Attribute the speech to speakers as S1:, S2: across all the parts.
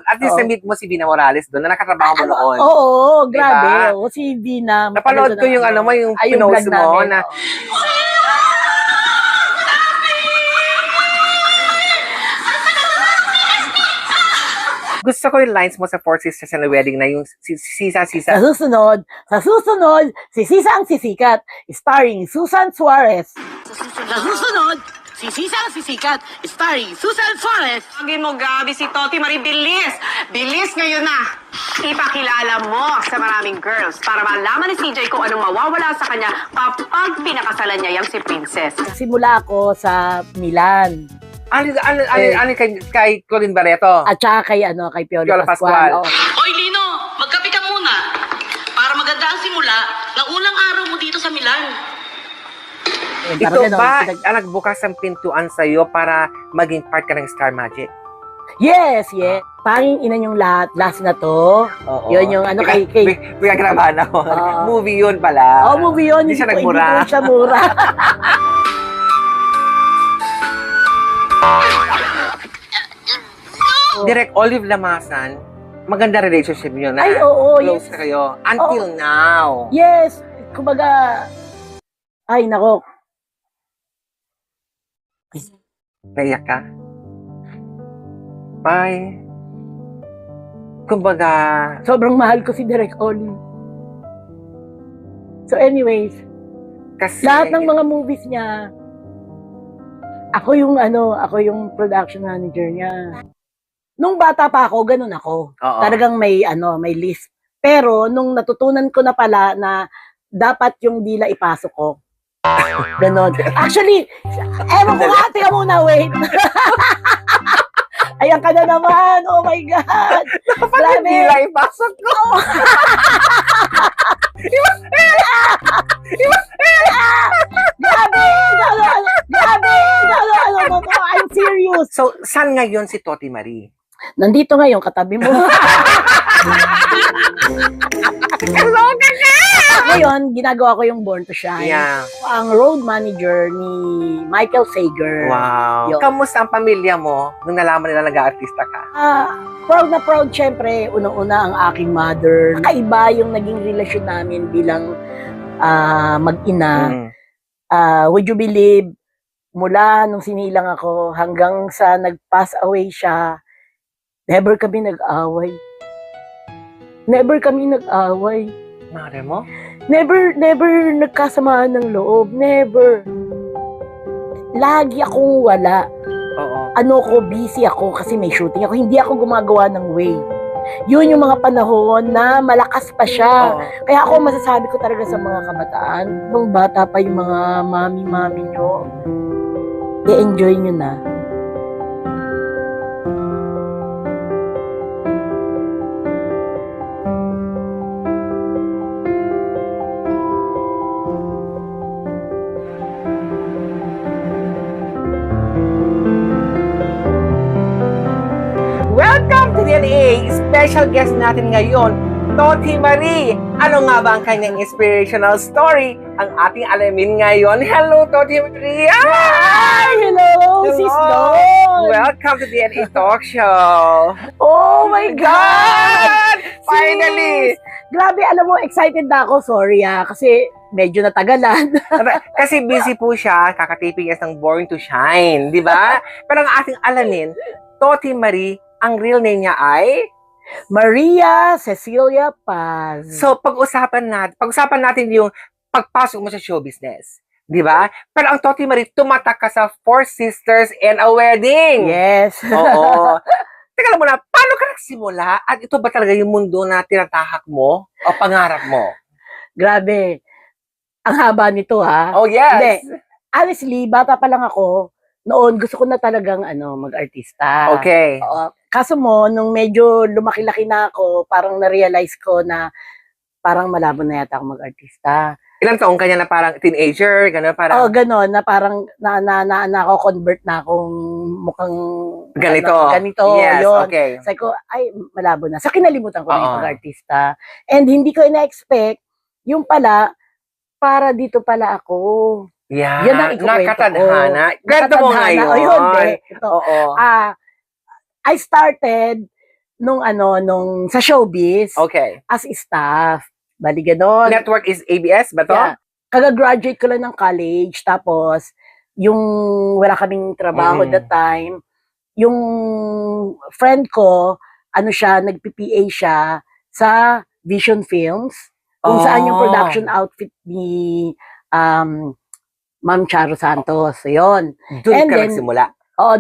S1: At least na-meet mo si Vina Morales doon na nakatrabaho mo noon.
S2: Oo,
S1: Diba?
S2: grabe. Oo, si Vina.
S1: Napanood ko yung ano mo, yung pinost mo na... Gusto ko yung lines mo sa Four Sisters and the Wedding na yung sisa.
S2: Sa susunod, si Sisa ang Sisikat, starring Susan Suarez. Sa susunod, si Sisa ang Sisikat, starring Susan Suarez.
S3: Tawagin mo, Gabi, si Toti Marie, bilis! Bilis ngayon na! Ipakilala mo sa maraming girls para malaman ni CJ kung anong mawawala sa kanya kapag pinakasalan niya yung si Princess.
S2: Simula ako sa Milan.
S1: Ano kay Colin Barreto?
S2: At saka kay Piolo Pascual. Oh.
S4: Oy, Lino, magkape ka muna. Para maganda ang simula ng unang araw mo dito sa Milan.
S1: Ito ba nagbukas ang pintuan sa'yo para maging part ka ng Star Magic?
S2: Yes. Panging ina yung lahat. Last na to.
S1: Oo.
S2: Yun yung kay...
S1: Pinagrabahan ako. Movie yun pala.
S2: Movie yun.
S1: Hindi siya nagmura.
S2: Hindi siya mura.
S1: Direct Olive Lamasan, maganda relationship nyo na.
S2: Ay, oo.
S1: Close
S2: Yes.
S1: na kayo. Until now.
S2: Yes. Kumbaga, ay, nako.
S1: Naiyak ka? Bye. Kumbaga,
S2: Sobrang mahal ko si Direk Oli. So anyways,
S1: kasi...
S2: lahat ng mga movies niya, ako yung production manager niya. Nung bata pa ako, ganun ako.
S1: Oo.
S2: Talagang may list. Pero nung natutunan ko na pala na dapat yung dila ipasok ko. Ganon. Actually, ewan ko nga, tingnan muna, wait. Ayan ka na naman. Oh my God.
S1: Dapat hindi lang ipasok ko.
S2: Grabe! I'm serious.
S1: So, saan ngayon si Toti Marie?
S2: Nandito ngayon, katabi mo. Ngayon, ginagawa ko yung Born to Shine.
S1: Yeah.
S2: Ang road manager ni Michael Sager.
S1: Wow.
S2: Yun.
S1: Kamusta ang pamilya mo nung nalaman nila nag-aartista ka?
S2: Proud na proud, syempre, unang-una ang aking mother. Kakaiba yung naging relasyon namin bilang mag-ina. Would you believe, mula nung sinilang ako hanggang sa nag-pass away siya, never kami nag-away.
S1: Mare mo?
S2: Never nagkasamaan ng loob. Never. Lagi akong wala.
S1: Oo.
S2: Busy ako kasi may shooting ako. Hindi ako gumagawa ng way. Yun yung mga panahon na malakas pa siya.
S1: Oo.
S2: Kaya ako masasabi ko talaga sa mga kabataan, nung bata pa yung mga mami-mami nyo, i-enjoy nyo na.
S1: Welcome to DNA! Special guest natin ngayon, Toti Marie. Ano nga ba ang kanyang inspirational story? Ang ating alamin ngayon. Hello, Toti Marie!
S2: Hi! Hello, Sis Dawn!
S1: Welcome to DNA Talk Show!
S2: Oh my God!
S1: Finally!
S2: Sis! Grabe, alam mo, excited na ako. Sorry kasi medyo natagalan.
S1: Kasi busy po siya, kakatiping ng Born to Shine, di ba? Pero ang ating alamin, Toti Marie, ang real name niya ay
S2: Maria Cecilia Paz.
S1: So, pag-usapan natin yung pagpasok mo sa show business. Di ba? Pero ang Toti Marie, tumatak ka sa Four Sisters and a Wedding.
S2: Yes.
S1: Oo. Teka lang muna, paano ka nagsimula? At ito ba talaga yung mundo na tinatahak mo o pangarap mo?
S2: Grabe. Ang haba nito, ha?
S1: Oh, yes.
S2: Hindi. Honestly, bata pa lang ako, noon gusto ko na talagang mag-artista.
S1: Okay.
S2: Oo. Kaso mo, nung medyo lumaki-laki na ako, parang na-realize ko na parang malabo na yata ako mag-artista.
S1: Ilang taong kanya na parang teenager, gano'n, parang
S2: Gano'n, na parang nako-convert na akong mukhang
S1: ganito.
S2: ganito,
S1: Yes,
S2: yun.
S1: okay.
S2: Sabi ko, ay, malabo na. Sa kinalimutan ko na yung
S1: Oo.
S2: pag-artista. And hindi ko ina-expect, yung pala, para dito pala ako.
S1: Yeah,
S2: Yan ang ikukwento
S1: nakatadhana.
S2: ko.
S1: Kwento mo
S2: Nakatadhana.
S1: ngayon.
S2: O, yun, ito.
S1: Oo.
S2: I started nung sa showbiz,
S1: Okay.
S2: as staff. Bali ganon.
S1: Network is ABS ba to?
S2: Yeah. Kaga-graduate ko lang ng college, tapos, yung wala kaming trabaho
S1: Mm.
S2: that time, yung friend ko, nagpi-PA siya sa Vision Films, kung saan yung
S1: Oh.
S2: production outfit ni Ma'am Charo Santos. So, yun.
S1: Doon
S2: And
S1: ka
S2: then,
S1: nagsimula.
S2: Oo,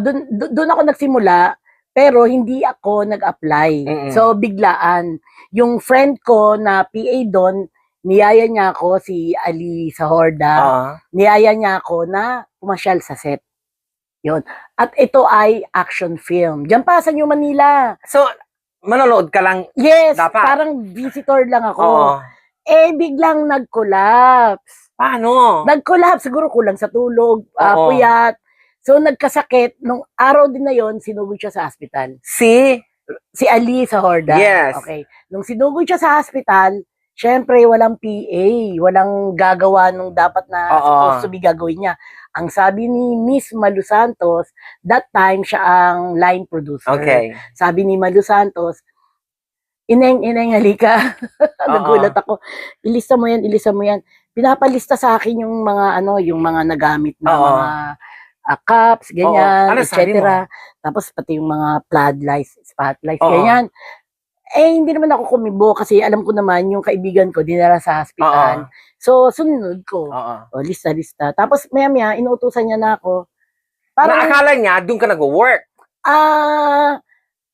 S2: doon ako nagsimula, pero hindi ako nag-apply.
S1: Mm-mm.
S2: So, biglaan. Yung friend ko na PA doon, niyaya niya ako, si Ali Sahorda,
S1: Oo.
S2: niyaya niya ako na pumasyal sa set. Yun. At ito ay action film. Diyan pa sa New Manila.
S1: So, manonood ka lang.
S2: Yes,
S1: Dapat.
S2: parang visitor lang ako.
S1: Oo.
S2: Biglang nag-collapse.
S1: Paano?
S2: Nag-collapse, siguro kulang sa tulog,
S1: Oo.
S2: puyat. So, nagkasakit. Nung araw din na yon, sinugod siya sa hospital. Si Ali Sahorda.
S1: Yes.
S2: Okay. Nung sinugod siya sa hospital, syempre, walang PA. Walang gagawa nung dapat na
S1: Oo.
S2: supposed to be gagawin niya. Ang sabi ni Miss Malu Santos, that time siya ang line producer.
S1: Okay.
S2: Sabi ni Malu Santos, Ineng, halika. Nagulat ako. Ilista mo yan. Pinapalista sa akin yung mga nagamit na
S1: Oo.
S2: mga cups, ganyan,
S1: Ano sabi
S2: etc. Tapos pati yung mga floodlights, spotlights,
S1: Oo.
S2: ganyan. Hindi naman ako kumibo kasi alam ko naman yung kaibigan ko dinala sa hospital.
S1: Oo.
S2: So, sunod ko.
S1: Oo.
S2: Lista. Tapos maya-maya, inuutusan niya na ako.
S1: Naakala niya, doon ka nag-work.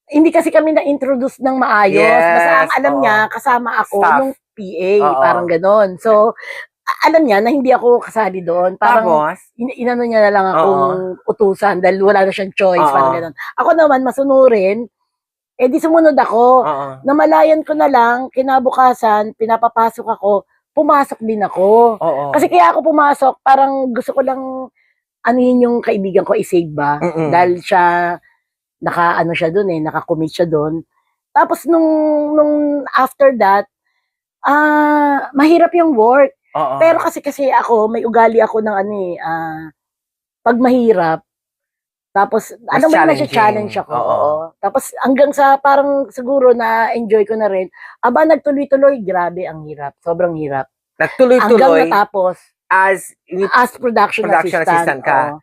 S2: Hindi kasi kami na-introduce ng maayos.
S1: Yes,
S2: Basta ang alam
S1: oo.
S2: niya, kasama ako
S1: Staff.
S2: nung PA,
S1: Oo.
S2: parang ganon. So, alam niya na hindi ako kasali doon. Parang
S1: Tapos,
S2: inano niya na lang akong utusan dahil wala na siyang choice,
S1: Oo.
S2: parang ganon. Ako naman, masunurin, di sumunod ako.
S1: oo.
S2: Namalayan ko na lang, kinabukasan, pinapapasok ako, pumasok din ako.
S1: Oo.
S2: Kasi kaya ako pumasok, parang gusto ko lang, yung kaibigan ko, i-save ba?
S1: Mm-mm.
S2: Dahil siya, naka-commit siya doon. Tapos, nung after that, mahirap yung work.
S1: Oo.
S2: Pero kasi ako, may ugali ako ng pag mahirap, tapos,
S1: Mas
S2: challenge ako.
S1: Oo.
S2: Oo. Tapos, hanggang sa parang siguro na-enjoy ko na rin, nagtuloy-tuloy, grabe, ang hirap. Sobrang hirap. Hanggang
S1: Nagtuloy-tuloy
S2: natapos,
S1: as
S2: production assistant
S1: ka
S2: oo.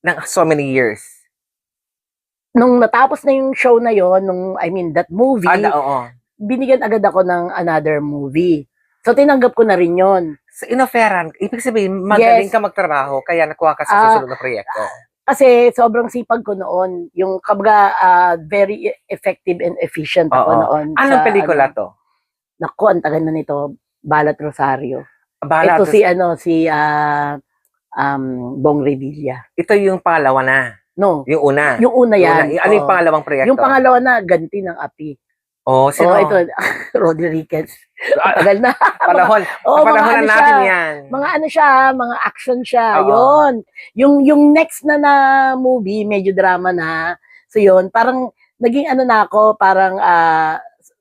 S1: ng so many years.
S2: Nung natapos na yung show na yon, that movie,
S1: Oo.
S2: binigyan agad ako ng another movie. So, tinanggap ko na rin yon.
S1: So, inoferan, ibig sabihin, magaling
S2: Yes.
S1: ka magtrabaho, kaya nakuha ka sa susunod na proyekto.
S2: Kasi sobrang sipag ko noon. Yung very effective and efficient ako
S1: Oo.
S2: noon.
S1: Anong pelikula to?
S2: Naku, ang tagal na nito. Balat Rosario.
S1: Bahala,
S2: Ito si Bong Revilla.
S1: ito yung pangalawa na.
S2: No,
S1: Yung una.
S2: yung una yan.
S1: Ano yung
S2: oo.
S1: pangalawang proyekto?
S2: Yung pangalawa na, Ganti ng Api.
S1: Sino?
S2: Ito, Rodriguez. Tagal na.
S1: Panahon.
S2: Oo, mga
S1: Panahon
S2: ano
S1: na natin
S2: siya.
S1: yan.
S2: Mga action siya.
S1: Oo.
S2: Yun. Yung next na movie, medyo drama na. So yun, parang naging na ako, parang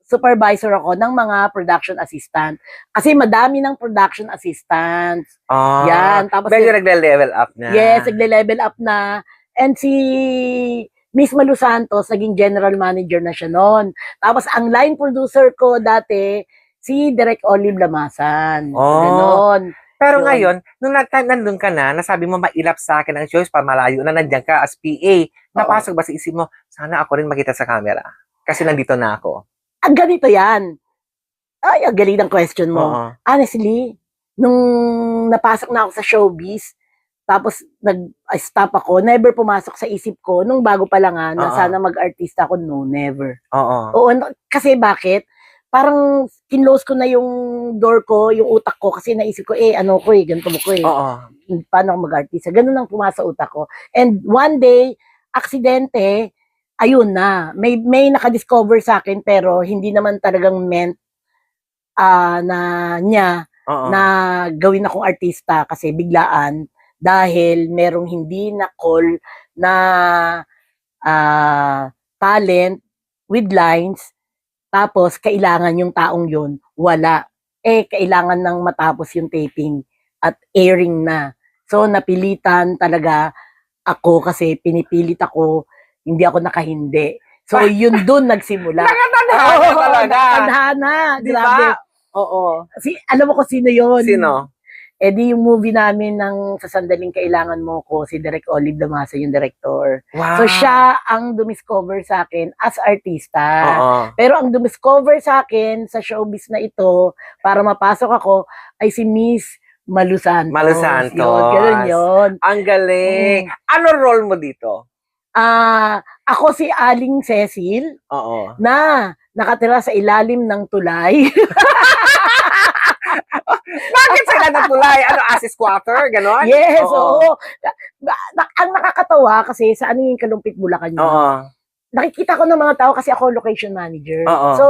S2: supervisor ako ng mga production assistant. Kasi madami ng production assistants. Yan. Tapos
S1: Medyo nagle-level up na.
S2: yes, nagle-level up na. And si Miss Malu Santos, naging general manager na siya noon. Tapos ang line producer ko dati, si Direk Olive Lamasan. Ganon.
S1: Pero
S2: Yun.
S1: ngayon, nung nandun ka na, nasabi mo mailap sa akin ang choice para malayo na nandiyan ka as PA, napasok ba sa isip mo, sana ako rin makita sa camera? Kasi nandito na ako.
S2: Ganito yan. Ay, ang galing ng question mo.
S1: Oo.
S2: Honestly, nung napasok na ako sa showbiz, tapos nag-stop ako, never pumasok sa isip ko, nung bago pa lang na
S1: Oo.
S2: sana mag-artista ako, no, never.
S1: Oo.
S2: Oo, kasi bakit? Parang kinlose ko na yung door ko, yung utak ko, kasi naisip ko, ganito mo ko
S1: Oo.
S2: paano ako mag-artista? Ganun ang pumasok sa utak ko. And one day, aksidente, ayun na, may nakadiscover sa akin, pero hindi naman talagang meant na niya
S1: Oo.
S2: na gawin akong artista kasi biglaan dahil merong hindi na call na talent with lines, tapos kailangan yung taong yun wala. Kailangan nang matapos yung taping at airing na. So napilitan talaga ako kasi pinipilit ako, hindi ako nakahindi. So, yun dun nagsimula.
S1: Nakatadhana talaga.
S2: Nakatadhana.
S1: Di
S2: Grabe.
S1: ba? Oo.
S2: Alam mo kung sino yun?
S1: Sino?
S2: Eh di yung movie namin ng Sa Sandaling Kailangan Mo Ko, si Direk Olive Damasa yung director.
S1: Wow.
S2: So siya ang dumiscover sa akin as artista.
S1: Oo.
S2: Pero ang dumiscover sa akin sa showbiz na ito, para mapasok ako, ay si Miss Malu Santos.
S1: Malu Santos.
S2: Yun, ganun yun.
S1: Ang galing. Ano role mo dito?
S2: Ako si Aling Cecil
S1: Oo.
S2: na nakatira sa ilalim ng tulay.
S1: Bakit sila natulay? Ano, as squatter? Ganon?
S2: Yes, oo. Ang nakakatawa kasi sa ano yung Kalumpit Bulacan yun.
S1: Oo.
S2: Nakikita ko ng mga tao kasi ako location manager.
S1: Oo.
S2: So,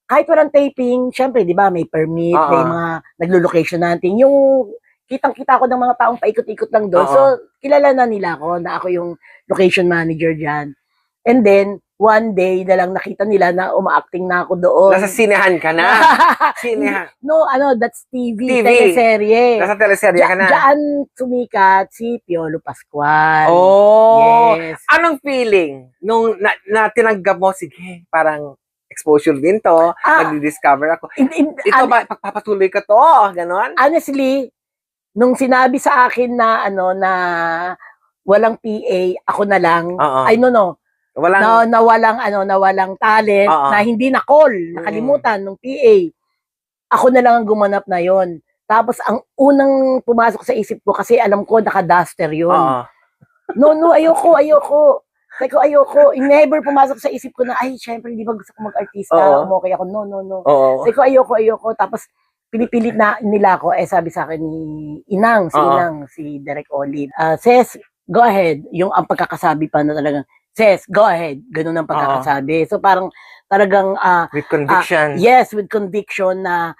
S2: kahit walang taping, syempre, di ba, may permit,
S1: Oo.
S2: may mga naglo-location natin. Yung kitang-kita ko ng mga taong paikot-ikot lang doon.
S1: Oo.
S2: So, kilala na nila ako na ako yung location manager dyan. And then, one day na lang nakita nila na umaacting na ako doon.
S1: Nasa sinehan ka na. Sinehan.
S2: No, that's TV.
S1: TV.
S2: Teleserye.
S1: Nasa teleserye ka na.
S2: Diyan sumikat si Piolo Pascual.
S1: Oh.
S2: Yes.
S1: Anong feeling nung na tinanggap mo, sige, parang exposure din to, nagdi-discover ako. Ito ba, pagpapatuloy ka to? Ganon?
S2: Honestly, nung sinabi sa akin na na walang PA, ako na lang.
S1: Oo.
S2: Ay no.
S1: Walang,
S2: Na walang talent,
S1: Oo.
S2: na hindi na call, nakalimutan nung PA. Ako na lang ang gumanap na yon. Tapos ang unang pumasok sa isip ko kasi alam ko naka-duster yun.
S1: Oo.
S2: No, ayoko. Sabi ko, ayoko. Never pumasok sa isip ko na, ay, syempre, hindi ba gusto ko mag-artista?
S1: Oo.
S2: Okay ako, no.
S1: Oo.
S2: Sabi ko, ayoko. Tapos, pinipilit na nila ako, sabi sa akin ni Inang, si Direk Olive. Ses, go ahead. Yung ang pagkakasabi pa na talagang, Ses, go ahead. Ganun ang pagkakasabi. So, parang, talagang,
S1: With conviction.
S2: yes, with conviction na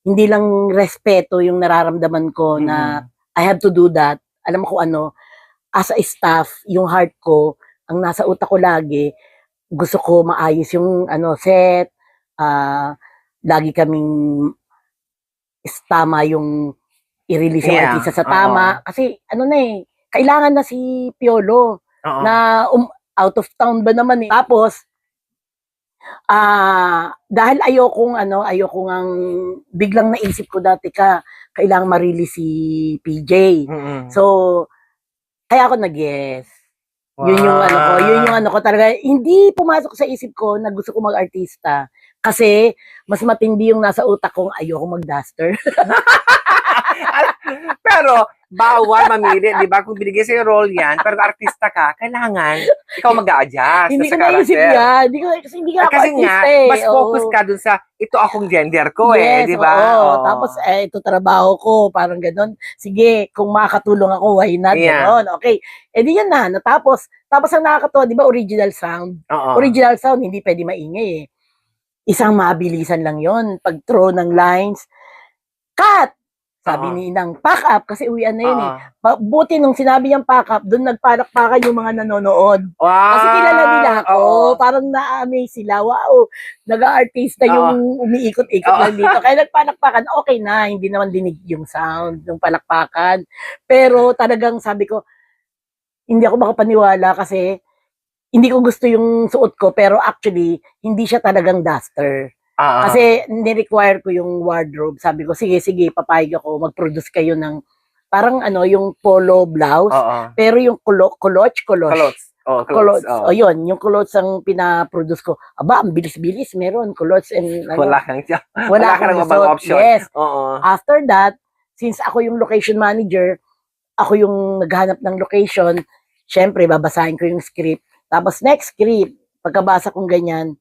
S2: hindi lang respeto yung nararamdaman ko na I have to do that. Alam mo kung ano, as a staff, yung heart ko, ang nasa utak ko lagi, gusto ko maayos yung set, lagi kaming tama yung i-release yung artista sa tama. Kasi kailangan na si Piolo na out of town ba naman eh. Tapos, dahil ayokong biglang naisip ko dati kailangan ma-release si PJ. So, kaya ako nag-yes.
S1: Wow.
S2: Yun yung ko talaga. Hindi pumasok sa isip ko na gusto ko mag-artista. Kasi, mas matindi yung nasa utak kong ayoko mag-duster.
S1: Pero, bawal mamili, di ba? Kung binigay sa'yo role yan, pero artista ka, kailangan ikaw mag-a-adjust
S2: Hindi ko
S1: sa
S2: naisip
S1: character.
S2: yan. Kasi hindi ka ako
S1: Kasi
S2: artista
S1: nga,
S2: eh.
S1: mas focus ka dun sa, ito akong gender ko
S2: yes,
S1: di ba?
S2: Oo. Tapos, ito trabaho ko, parang gano'n. Sige, kung makakatulong ako, why not?
S1: Yeah.
S2: Gano'n. Okay. Di yan na. Tapos ang nakakatawa, di ba, original sound?
S1: Oo.
S2: Original sound, hindi pwede maingay eh. Isang mabilisan lang yon. Pag-throw ng lines, cut! Sabi ni Inang, pack up, kasi uwian na yun eh. Buti nung sinabi niyang pack up, doon nagpalakpakan yung mga nanonood.
S1: Wow.
S2: Kasi kilala nila ako, parang na-amaze sila. Wow, nag-artista yung umiikot-ikot lang dito. Kaya nagpalakpakan, okay na, hindi naman dinig yung sound, yung palakpakan. Pero talagang sabi ko, hindi ako makapaniwala kasi hindi ko gusto yung suot ko, pero actually, hindi siya talagang duster. Kasi ni-require ko yung wardrobe. Sabi ko, sige, papayag ako, mag-produce kayo ng parang yung polo blouse. Pero yung culottes. Yun, yung culottes ang pinaproduce ko. Aba, ang bilis-bilis, meron culottes and
S1: wala kang
S2: gusto.
S1: option.
S2: Yes. After that, since ako yung location manager, ako yung naghanap ng location, syempre, babasahin ko yung script. Tapos next script, pagkabasa kong ganyan,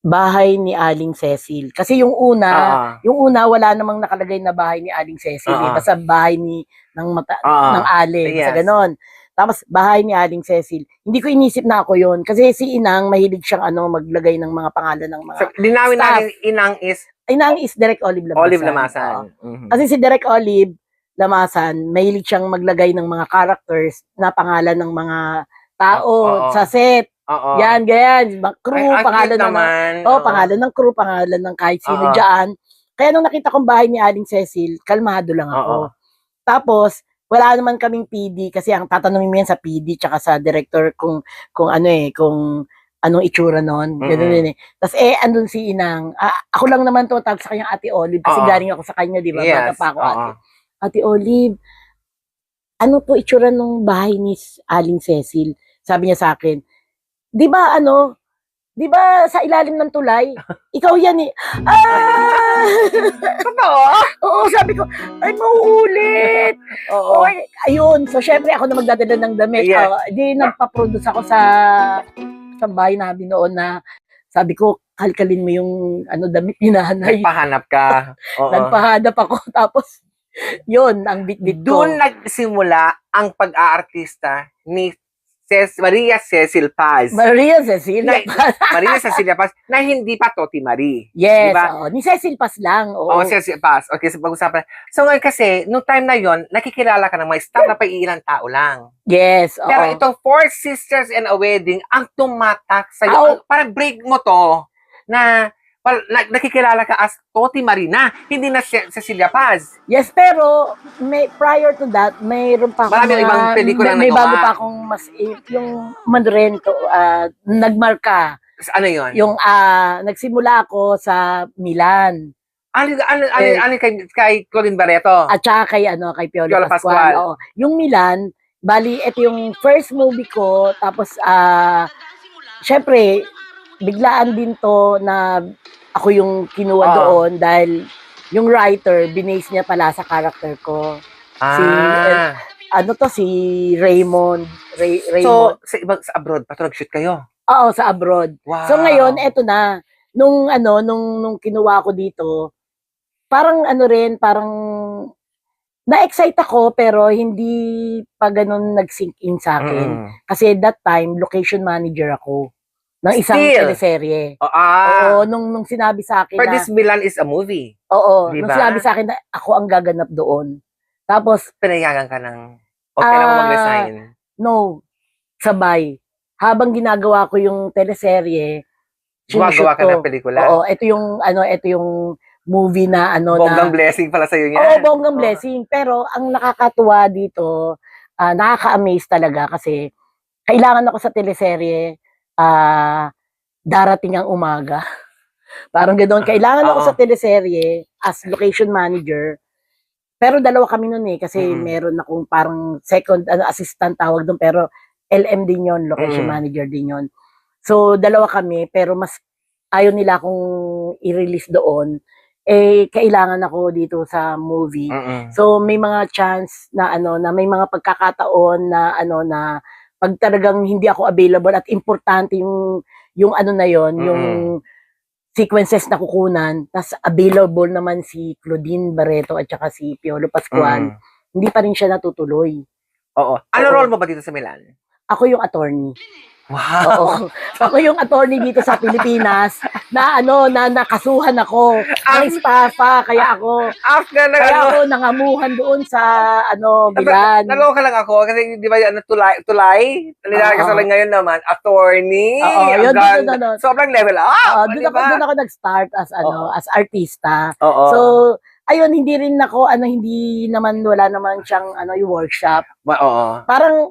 S2: bahay ni Aling Cecil. Kasi yung una wala namang nakalagay na bahay ni Aling Cecil. Basta bahay ng Aling.
S1: Yes.
S2: Sa ganon. Tapos bahay ni Aling Cecil. Hindi ko inisip na ako yon kasi si Inang mahilig siyang maglagay ng mga pangalan ng mga
S1: linawin
S2: staff.
S1: natin,
S2: Inang is Direk Olive Lamasan.
S1: Olive Lamasan.
S2: Kasi si Direk Olive Lamasan, mahilig siyang maglagay ng mga characters na pangalan ng mga tao sa set. Yan, ganyan. Crew, pangalan pangalan ng crew, pangalan ng kahit sino dyan. Kaya nung nakita kong bahay ni Aling Cecil, kalmado lang ako. Tapos, wala naman kaming PD kasi ang tatanungin mo yan sa PD tsaka sa director kung ano kung anong itsura nun. Ganun din eh. Tapos andun si Inang. Ako lang naman tawag sa kanya Ate Olive kasi
S1: Oo.
S2: galing ako sa kanya, di ba? Bata
S1: Yes.
S2: pa ako,
S1: Oo.
S2: Ate Olive, ano po itsura nung bahay ni Aling Cecil? Sabi niya sa akin, di ba sa ilalim ng tulay? Ikaw yan eh.
S1: Totoo?
S2: Oo, sabi ko, ay, mauulit.
S1: Oo.
S2: Okay, ayun. So, syempre, ako na magdadala ng damit.
S1: Yes.
S2: Di nagpa-produce ako sa bahay namin noon na sabi ko, kalkalin mo yung damit ni nanay.
S1: Nagpahanap ka. Oo.
S2: Nagpahanap ako. Tapos, yun, ang bit-bit ko.
S1: Doon nagsimula ang pag-aartista ni Maria Cecil Paz.
S2: Maria Cecil.
S1: Maria Cecilia Paz na hindi pa Toti Marie.
S2: Yes,
S1: Diba?
S2: oo. Ni Cecil Paz lang. Oo.
S1: Oo, Cecil Paz. Okay, so pag-usapan. So ngayon kasi, nung time na yon, nakikilala ka ng mga staff na pa ilang tao lang.
S2: Yes, oo.
S1: Pero itong Four Sisters and a Wedding, ang tumatak sa'yo,
S2: Oo.
S1: parang break mo to, na nakikilala ka as Toti Marina, hindi na Cecilia Paz.
S2: Yes, pero prior to that, mayroon pa akong
S1: Marami ibang pelikula
S2: may
S1: nagawa.
S2: bago pa akong yung Manrento, nagmarka.
S1: Ano yon?
S2: Yung nagsimula ako sa Milan
S1: Ano kay Colin Barreto?
S2: at saka kay Piolo
S1: Piolo
S2: Pascual.
S1: Pascual.
S2: Oo. Yung Milan, bali ito yung first movie ko, tapos syempre biglaan din to na ako yung kinuha doon dahil yung writer binase niya pala sa character ko. Si Raymond.
S1: So, sa abroad pa ito nag-shoot kayo?
S2: Oo, sa abroad.
S1: Wow.
S2: So ngayon, eto na. Nung kinuha ko dito, parang parang na-excite ako pero hindi pa ganun nag-sink in sa akin. Kasi that time, location manager ako ng isang
S1: Still?
S2: teleserye. Oo,
S1: Oo.
S2: nung sinabi sa akin
S1: But
S2: na,
S1: this Milan is a movie.
S2: oo,
S1: Diba?
S2: nung sinabi sa akin na ako ang gaganap doon. Tapos,
S1: Pinayagan ka ng, okay lang mo mag-resign.
S2: no, sabay. Habang ginagawa ko yung teleserye,
S1: Gumagawa ka
S2: sinushoot
S1: ng pelikula.
S2: Oo, ito yung movie na
S1: Bonggang blessing pala sa'yo
S2: Oo,
S1: niyan.
S2: bonggang blessing. Pero ang nakakatuwa dito, nakaka-amaze talaga kasi kailangan ako sa teleserye, darating ang umaga. Parang ganoon. Kailangan ako sa teleserye as location manager. Pero dalawa kami noon kasi meron akong parang second assistant tawag doon, pero LM din yon, location manager din yon. So dalawa kami, pero mas ayaw nila akong i-release doon. Kailangan ako dito sa movie. So may mga chance na na may mga pagkakataon na na pag talagang hindi ako available at importante yung yung sequences na kukunan, tas available naman si Claudine Barreto at saka si Piolo Pascual, hindi pa rin siya natutuloy.
S1: Oo. Ano role mo ba dito sa Milan?
S2: Ako yung attorney.
S1: Wow.
S2: Oo. Ako yung attorney dito sa Pilipinas na na nakasuhan ako ng estafa, kaya ako nangamuhan doon sa Milan.
S1: Naloka lang ako kasi di ba tulay? Nilalagay sa ngayon naman, attorney.
S2: Oo, yun.
S1: Sobrang level up.
S2: Doon ako nag-start as as artista.
S1: Oo.
S2: So, ayun, hindi naman wala naman siyang yung workshop.
S1: Oo.
S2: Parang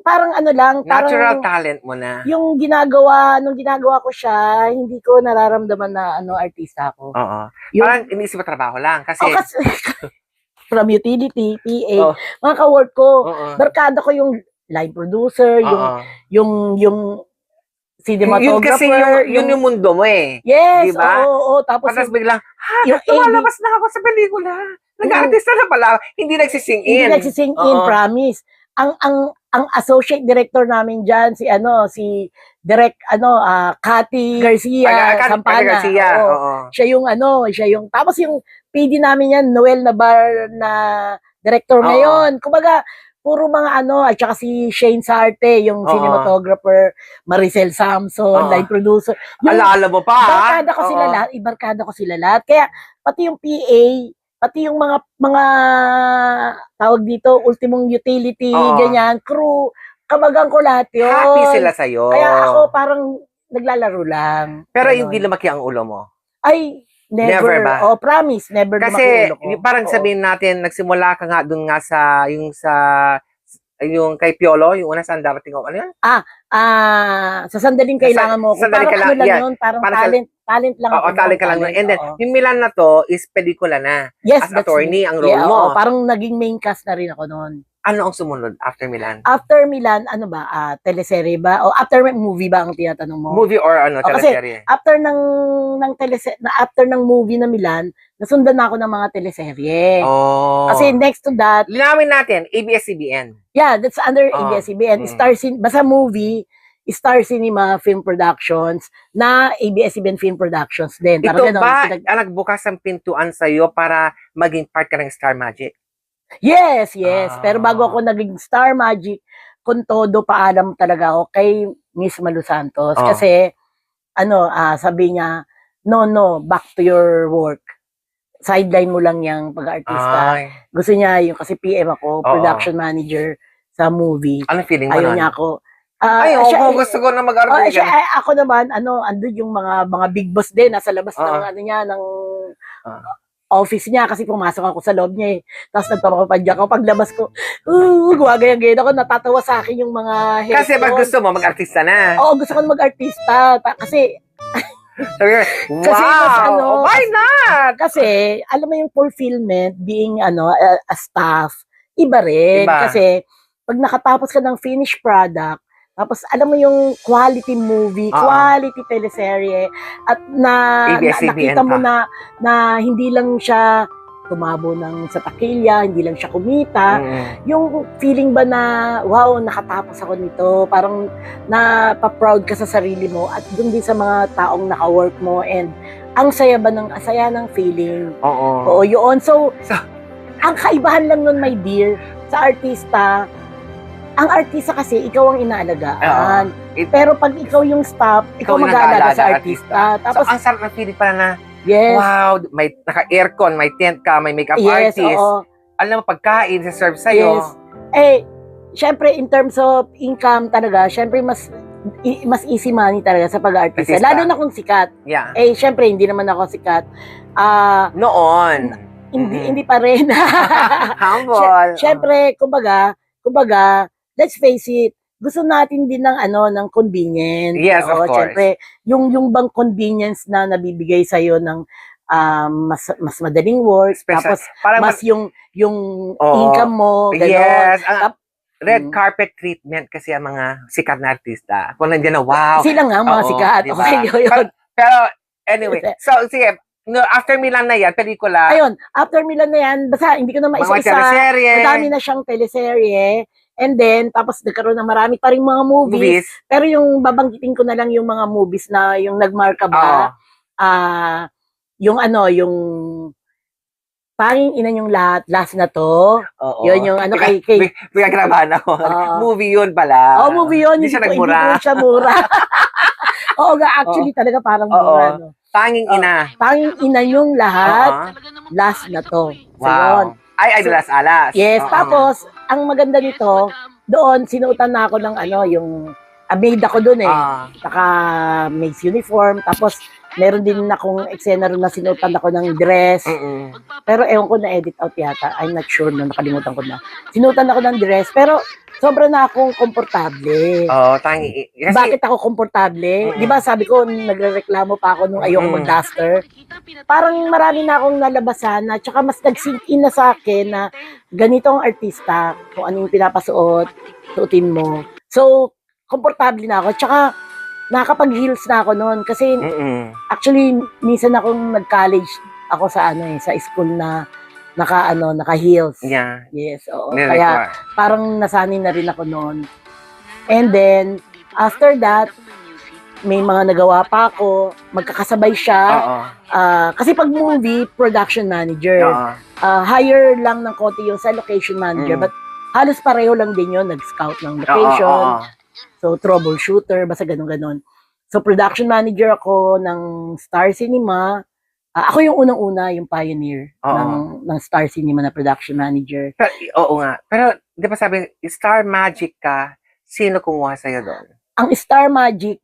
S1: Natural talent mo na.
S2: Yung nung ginagawa ko siya, hindi ko nararamdaman na artista ako.
S1: Oo.
S2: Yung,
S1: Parang iniisip mo trabaho lang kasi
S2: from utility, PA, mga ka-work ko, barkada ko yung live producer, yung cinematographer.
S1: Yun yung mundo mo eh.
S2: Yes,
S1: diba?
S2: oo. Tapos
S1: biglang,
S2: yung
S1: lumalabas na ako sa pelikula. Nag-artista na pala. Hindi nagsising in.
S2: Hindi nagsising in, promise. Ang associate director namin diyan si Direct Cathy Garcia Sampana.
S1: Garcia. Oo.
S2: Siya yung tapos yung PD namin yan, Noel Nabar na director ngayon. Kumbaga puro mga at saka si Shane Sarte, yung cinematographer, Maricel Samson, live producer.
S1: Alala mo pa,
S2: Ibarkada ko sila lahat. Kaya pati yung PA, pati yung mga tawag dito, ultimong utility, ganyan, crew, kamagang ko lahat yun.
S1: Happy sila sa'yo.
S2: Kaya ako parang naglalaro lang.
S1: Pero hindi lumaki ang ulo mo?
S2: Ay, never
S1: ba?
S2: Promise, never
S1: kasi
S2: lumaki ulo ko.
S1: parang sabihin natin, nagsimula ka nga dun nga sa yung kay Piolo, yung una saan dapat tingnan. Ano yun?
S2: Sa sandaling kailangan mo ko.
S1: Sandaling
S2: Parang ano
S1: kailangan-
S2: lang
S1: yeah.
S2: yun, parang
S1: Para sa-
S2: talent lang
S1: Oo, talent ka lang.
S2: talent,
S1: And then,
S2: oo.
S1: yung Milan na to is pelikula na.
S2: Yes,
S1: as
S2: that's
S1: attorney,
S2: me.
S1: ang role
S2: Yeah,
S1: mo.
S2: oo, parang naging main cast na rin ako noon.
S1: Ano ang sumunod after Milan?
S2: After Milan, ano ba? Teleserye ba? O after movie ba ang tinatanong mo?
S1: Movie or ano,
S2: Oh, kasi
S1: teleserye?
S2: after after ng movie na Milan, nasundan na ako ng mga teleserye.
S1: Oh.
S2: Kasi next to that,
S1: Linawin natin, ABS-CBN.
S2: yeah, that's under
S1: Oh.
S2: ABS-CBN.
S1: Mm.
S2: Basta movie, Star Cinema Film Productions na ABS-CBN Film Productions din.
S1: Ito
S2: Parang ganun,
S1: ba ang nagbukas ng pintuan sa'yo para maging part ka ng Star Magic?
S2: Yes.
S1: Ah.
S2: Pero bago ako naging Star Magic, kung todo paalam talaga ako kay Miss Malu Santos.
S1: Oh.
S2: Kasi, sabi niya, no, back to your work. Sideline mo lang yung pag-artista.
S1: Ay,
S2: Gusto niya yung, kasi PM ako,
S1: Oo.
S2: production manager sa movie.
S1: anong feeling mo
S2: Ayaw
S1: nun?
S2: niya ako.
S1: Ay,
S2: Siya-
S1: gusto ko na
S2: Oh,
S1: mag-artista.
S2: ako naman, andun yung mga big boss din, nasa labas
S1: Oo.
S2: ng, ng
S1: Ah.
S2: office niya kasi pumasok ako sa loob niya eh. Tapos nagpapapadyak ako. Paglabas ko, gumagayang-gayang ako. Natatawa sa akin yung mga head
S1: Kasi pag gusto mo, mag-artista na.
S2: Oo, gusto ko na mag-artista. Kasi,
S1: Sabi ko,
S2: Kasi mas
S1: wow! Why not?
S2: kasi, alam mo yung fulfillment, being, a staff, iba rin.
S1: Iba.
S2: Kasi, pag nakatapos ka ng finished product, tapos alam mo yung quality movie,
S1: Oo.
S2: quality teleserye, at
S1: ABS-CBN
S2: nakita mo
S1: pa.
S2: na hindi lang siya tumabo ng sa takilya, hindi lang siya kumita. Yung feeling ba na, wow, nakatapos ako nito, parang napaproud ka sa sarili mo at dun din sa mga taong naka-work mo and ang saya ng feeling.
S1: Oo.
S2: Oo, yun. So,
S1: Sa-
S2: ang kaibahan lang nun, my dear, sa artista, ang artista kasi, ikaw ang inaalagaan. Pero pag ikaw yung staff, ikaw
S1: yung
S2: mag-aalaga
S1: nag-aalaga
S2: sa
S1: artista.
S2: artista. Tapos,
S1: So, ang sarap ng feeling pala na,
S2: yes,
S1: wow, may naka-aircon, may tent ka, may makeup
S2: yes,
S1: artist.
S2: oo.
S1: Alam mo, pagkain, sa-serve sa'yo.
S2: Yes. Syempre, in terms of income talaga, syempre, mas easy money talaga sa pag-artista.
S1: Artista.
S2: Lalo na kung sikat.
S1: Yeah.
S2: Syempre, hindi naman ako sikat.
S1: Noon.
S2: Hindi pa rin.
S1: Humble.
S2: Syempre, kumbaga, let's face it, gusto natin din ng convenience.
S1: Yes, of course.
S2: Syempre, yung bang convenience na nabibigay sa ng mas madaling work,
S1: Special.
S2: tapos
S1: Parang
S2: mas yung
S1: Oo.
S2: income mo, gano'n.
S1: Yes. Ang red
S2: Mm.
S1: carpet treatment kasi ang mga sikat na artista. Kung nandiyan na, wow.
S2: Sila nga, mga
S1: Oo,
S2: sikat.
S1: diba?
S2: Okay, yun.
S1: Pero, anyway. So, sige. No, after Milan na yan, pelikula.
S2: Ayun, after Milan na yan, basta hindi ko na
S1: Mga
S2: maisa-isa.
S1: teleserye.
S2: Madami na siyang teleserye. And then, tapos nagkaroon ng marami pa rin mga movies.
S1: Movies.
S2: Pero yung babanggitin ko na lang yung mga movies na yung nagmarka ba,
S1: Oo.
S2: yung Panging Ina Niyong Lahat, last na to.
S1: Oo.
S2: Yun yung kay
S1: Pinagrabahan ako.
S2: Oo.
S1: Movie yun pala.
S2: movie yun.
S1: Hindi siya
S2: Hindi
S1: nagmura.
S2: ko siya mura. Oo nga, actually talaga parang
S1: Oo.
S2: mura. No?
S1: Panging
S2: Oo.
S1: ina.
S2: Panging Ina Niyong Lahat,
S1: Oo.
S2: last na to. So, yun.
S1: Wow. Ay,
S2: So,
S1: alas.
S2: Yes,
S1: Oo.
S2: tapos, ang maganda nito, doon, sinuotan na ako ng yung maid ako doon eh. Naka maid's uniform. Tapos, meron din akong eksena rin na sinuotan ako ng dress.
S1: Mm-mm.
S2: Pero ewan ko na-edit out yata. I'm not sure na nakalimutan ko na. Sinuotan ako ng dress. Pero, sobra na akong komportable.
S1: Oo, tangi. Kasi,
S2: Bakit ako komportable?
S1: Mm.
S2: Di ba sabi ko, nagrereklamo pa ako nung ayoko
S1: Mm.
S2: mag-duster. Parang marami na akong nalabasan na tsaka mas nag-sink in na sa akin na ganito ang artista, kung ano yung pinapasuot, suotin mo. So, komportable na ako. Tsaka, nakakapag-heels na ako noon. Kasi,
S1: Mm-mm.
S2: actually, minsan akong nag-college ako sa sa school na naka-heels.
S1: Yeah.
S2: Yes, oo.
S1: Nirequire.
S2: Kaya, parang nasanay na rin ako noon. And then, after that, may mga nagawa pa ako, magkakasabay siya.
S1: Oo.
S2: Kasi pag movie, production manager,
S1: Oo.
S2: higher lang ng konti yung sa location manager,
S1: Mm.
S2: but halos pareho lang din yun, nag-scout ng
S1: Oo,
S2: location,
S1: oo.
S2: so troubleshooter, basta ganun-ganon. So production manager ako ng Star Cinema. Ako yung unang-una, yung pioneer
S1: Oo.
S2: ng Star Cinema na production manager.
S1: Pero, oo nga. Pero, di ba sabi, Star Magic ka, sino kumuha sa'yo doon?
S2: Ang Star Magic,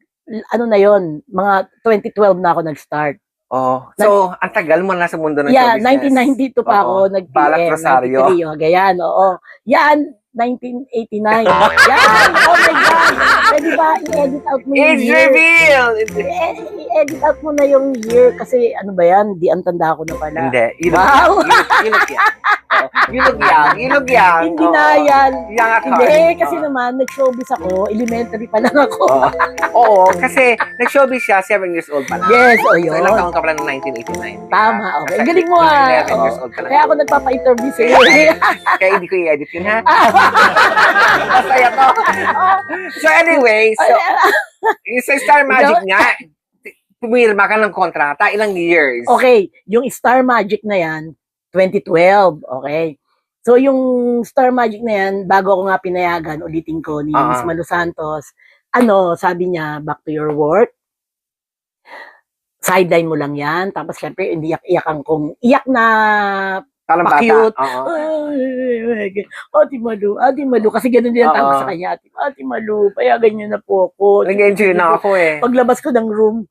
S2: ano na yon, mga 2012 na ako nag-start.
S1: Oh, so, ang tagal mo na sa mundo ng
S2: Yeah,
S1: show business.
S2: 1992 pa ako
S1: Oo.
S2: nag-PM.
S1: Balat Rosario.
S2: 93, gayan, oo. Yan, 1989. Yan! Oh my God! Pwede ba i-edit out mo yung
S1: Age
S2: year?
S1: reveal!
S2: I-edit out mo na yung year kasi ano ba yan? Di ang tanda ko na pala.
S1: Hindi.
S2: Wow!
S1: Ilog yan. Oo. Ilog yan.
S2: Hindi
S1: Oo.
S2: na yan.
S1: Young at
S2: Hindi,
S1: heart.
S2: kasi
S1: Oo.
S2: naman, nag-showbiz ako. Elementary pa lang ako.
S1: Oo. Oo, kasi nag-showbiz siya, 7 years old pa lang.
S2: Yes, o
S1: So, ilang
S2: yun.
S1: taon ka pala noong 1989?
S2: Tama, okay.
S1: Kasi
S2: Galing mo ah.
S1: 11 years
S2: Oo.
S1: old ka lang.
S2: Kaya ako nagpapa-interview sa'yo.
S1: Kaya hindi ko i-edit yun, ha? Masaya to. So anyway, so, sa Star Magic nga, pumirma ka ng kontrata, ilang years?
S2: Okay, yung Star Magic na yan, 2012, okay? So yung Star Magic na yan, bago ako nga pinayagan, ulitin ko ni Miss Malu Santos, sabi niya, back to your work, sideline mo lang yan, tapos syempre, hindi iyak-iyakan kong, iyak na
S1: Talang bata.
S2: pa-cute.
S1: Oo.
S2: Ate Malu, kasi ganun din ang tawag
S1: Oo.
S2: sa kanya, Ate Malu, payagan niyo na po ako.
S1: Nag-enjoy na ako eh.
S2: Paglabas ko ng room,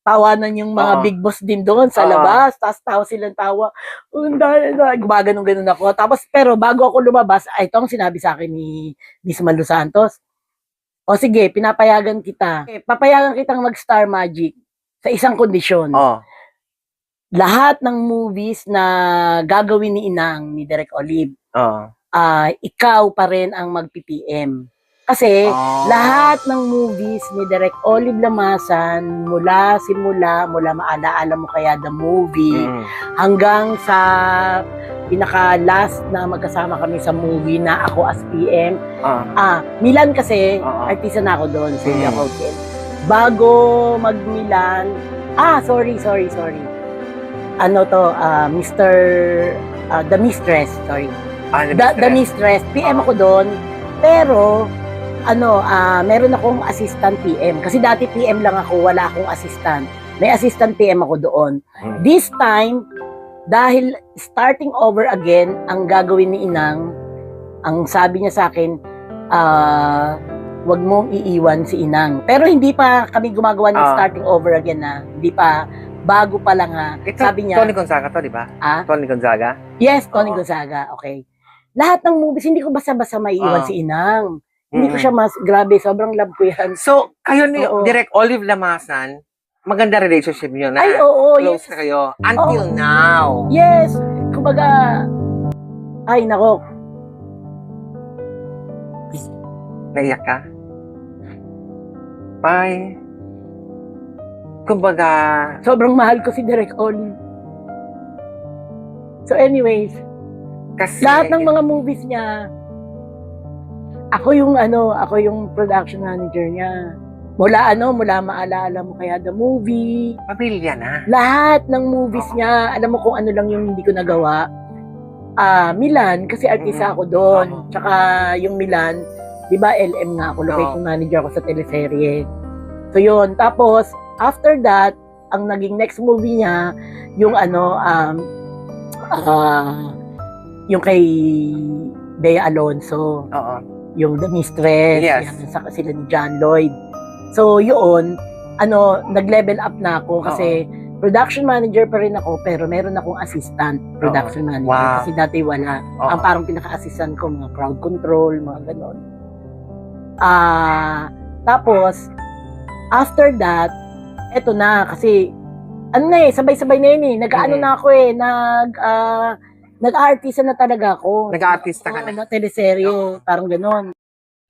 S2: tawanan yung mga
S1: Oo.
S2: big boss din doon sa
S1: Oo.
S2: labas. Tapos tawa silang tawa. Gumaganon-ganon ako. Tapos, pero bago ako lumabas, ito ang sinabi sa akin ni Miss Malu Santos. O sige, pinapayagan kita. Papayagan kitang mag-Star Magic sa isang kondisyon.
S1: Oh.
S2: Lahat ng movies na gagawin ni Inang, ni Direk Olive,
S1: Oh.
S2: ikaw pa rin ang mag-PPM. Kasi
S1: Oh.
S2: lahat ng movies ni Direk Olive Lamasan, mula maalaala mo kaya the movie, hanggang sa pinaka-last na magkasama kami sa movie na ako as PM. Milan kasi, artista na ako doon, so hindi ako okay. Bago mag-Milan, sorry. Mr. The Mistress, sorry. The Mistress, PM ako doon, pero meron akong assistant PM. Kasi dati PM lang ako, wala akong assistant. May assistant PM ako doon. This time, dahil starting over again, ang gagawin ni Inang, ang sabi niya sa akin, wag mong iiwan si Inang. Pero hindi pa kami gumagawa ng starting over again na. Hindi pa, bago pa lang ha.
S1: Ito,
S2: Sabi niya,
S1: Tony Gonzaga to, di ba?
S2: ah?
S1: Tony Gonzaga?
S2: Yes, Tony Gonzaga, okay. Lahat ng movies, hindi ko basta-basta maiiwan si Inang. Hindi ko siya grabe, sobrang love ko yan.
S1: So, kayo ni
S2: Oo.
S1: Direk Olive Lamasan, maganda relationship niyo na.
S2: Ay, oo,
S1: Close
S2: yes.
S1: na kayo. Until now.
S2: Yes, kumbaga, ay nako,
S1: Naiyak ka? Bye. Kumbaga,
S2: sobrang mahal ko si Direk Olive. So anyways,
S1: kasi...
S2: lahat ng mga movies niya, ako yung production manager niya. Mula maalaala mo kaya the movie,
S1: Pamilya na.
S2: lahat ng movies niya, alam mo kung ano lang yung hindi ko nagawa. Milan, kasi artista ako doon. Tsaka yung Milan, di ba LM nga ako, location manager ako sa teleserye. So yun, tapos, after that, ang naging next movie niya, yung yung kay Bea Alonso,
S1: Oo.
S2: yung The Mistress,
S1: Yes.
S2: yan, saka sila ni John Lloyd. So yun, nag-level up na ako kasi production manager pa rin ako, pero meron akong assistant production manager.
S1: Wow.
S2: Kasi dati wala.
S1: Oo.
S2: Ang parang pinaka-assistant ko, mga crowd control, mga ganon. Tapos, after that, eto na, kasi, sabay-sabay na yun eh. Nag-ano na ako eh, nag-artista na talaga ako.
S1: Nag-artista ka na.
S2: Na teleserye, parang ganon.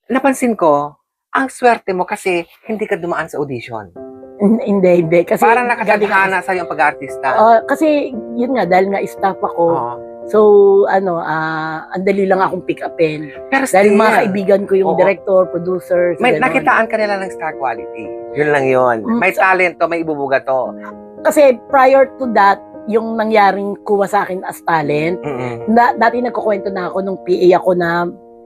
S1: Napansin ko, ang swerte mo kasi hindi ka dumaan sa audition.
S2: Hindi. Kasi,
S1: Parang nakatadhana sa'yo ang pag-artista.
S2: kasi, yun nga, dahil nga staff ako,
S1: Oo.
S2: so, ang dali lang akong pick upin.
S1: Pero
S2: Dahil
S1: still,
S2: mga kaibigan ko yung
S1: Oo.
S2: director, producers,
S1: may
S2: ganon.
S1: nakitaan ka nila ng star quality. Yun lang yun. May talent to, may ibubuga to.
S2: Kasi prior to that, yung nangyaring kuha sa akin as talent, dati nagkukwento na ako nung PA ako na,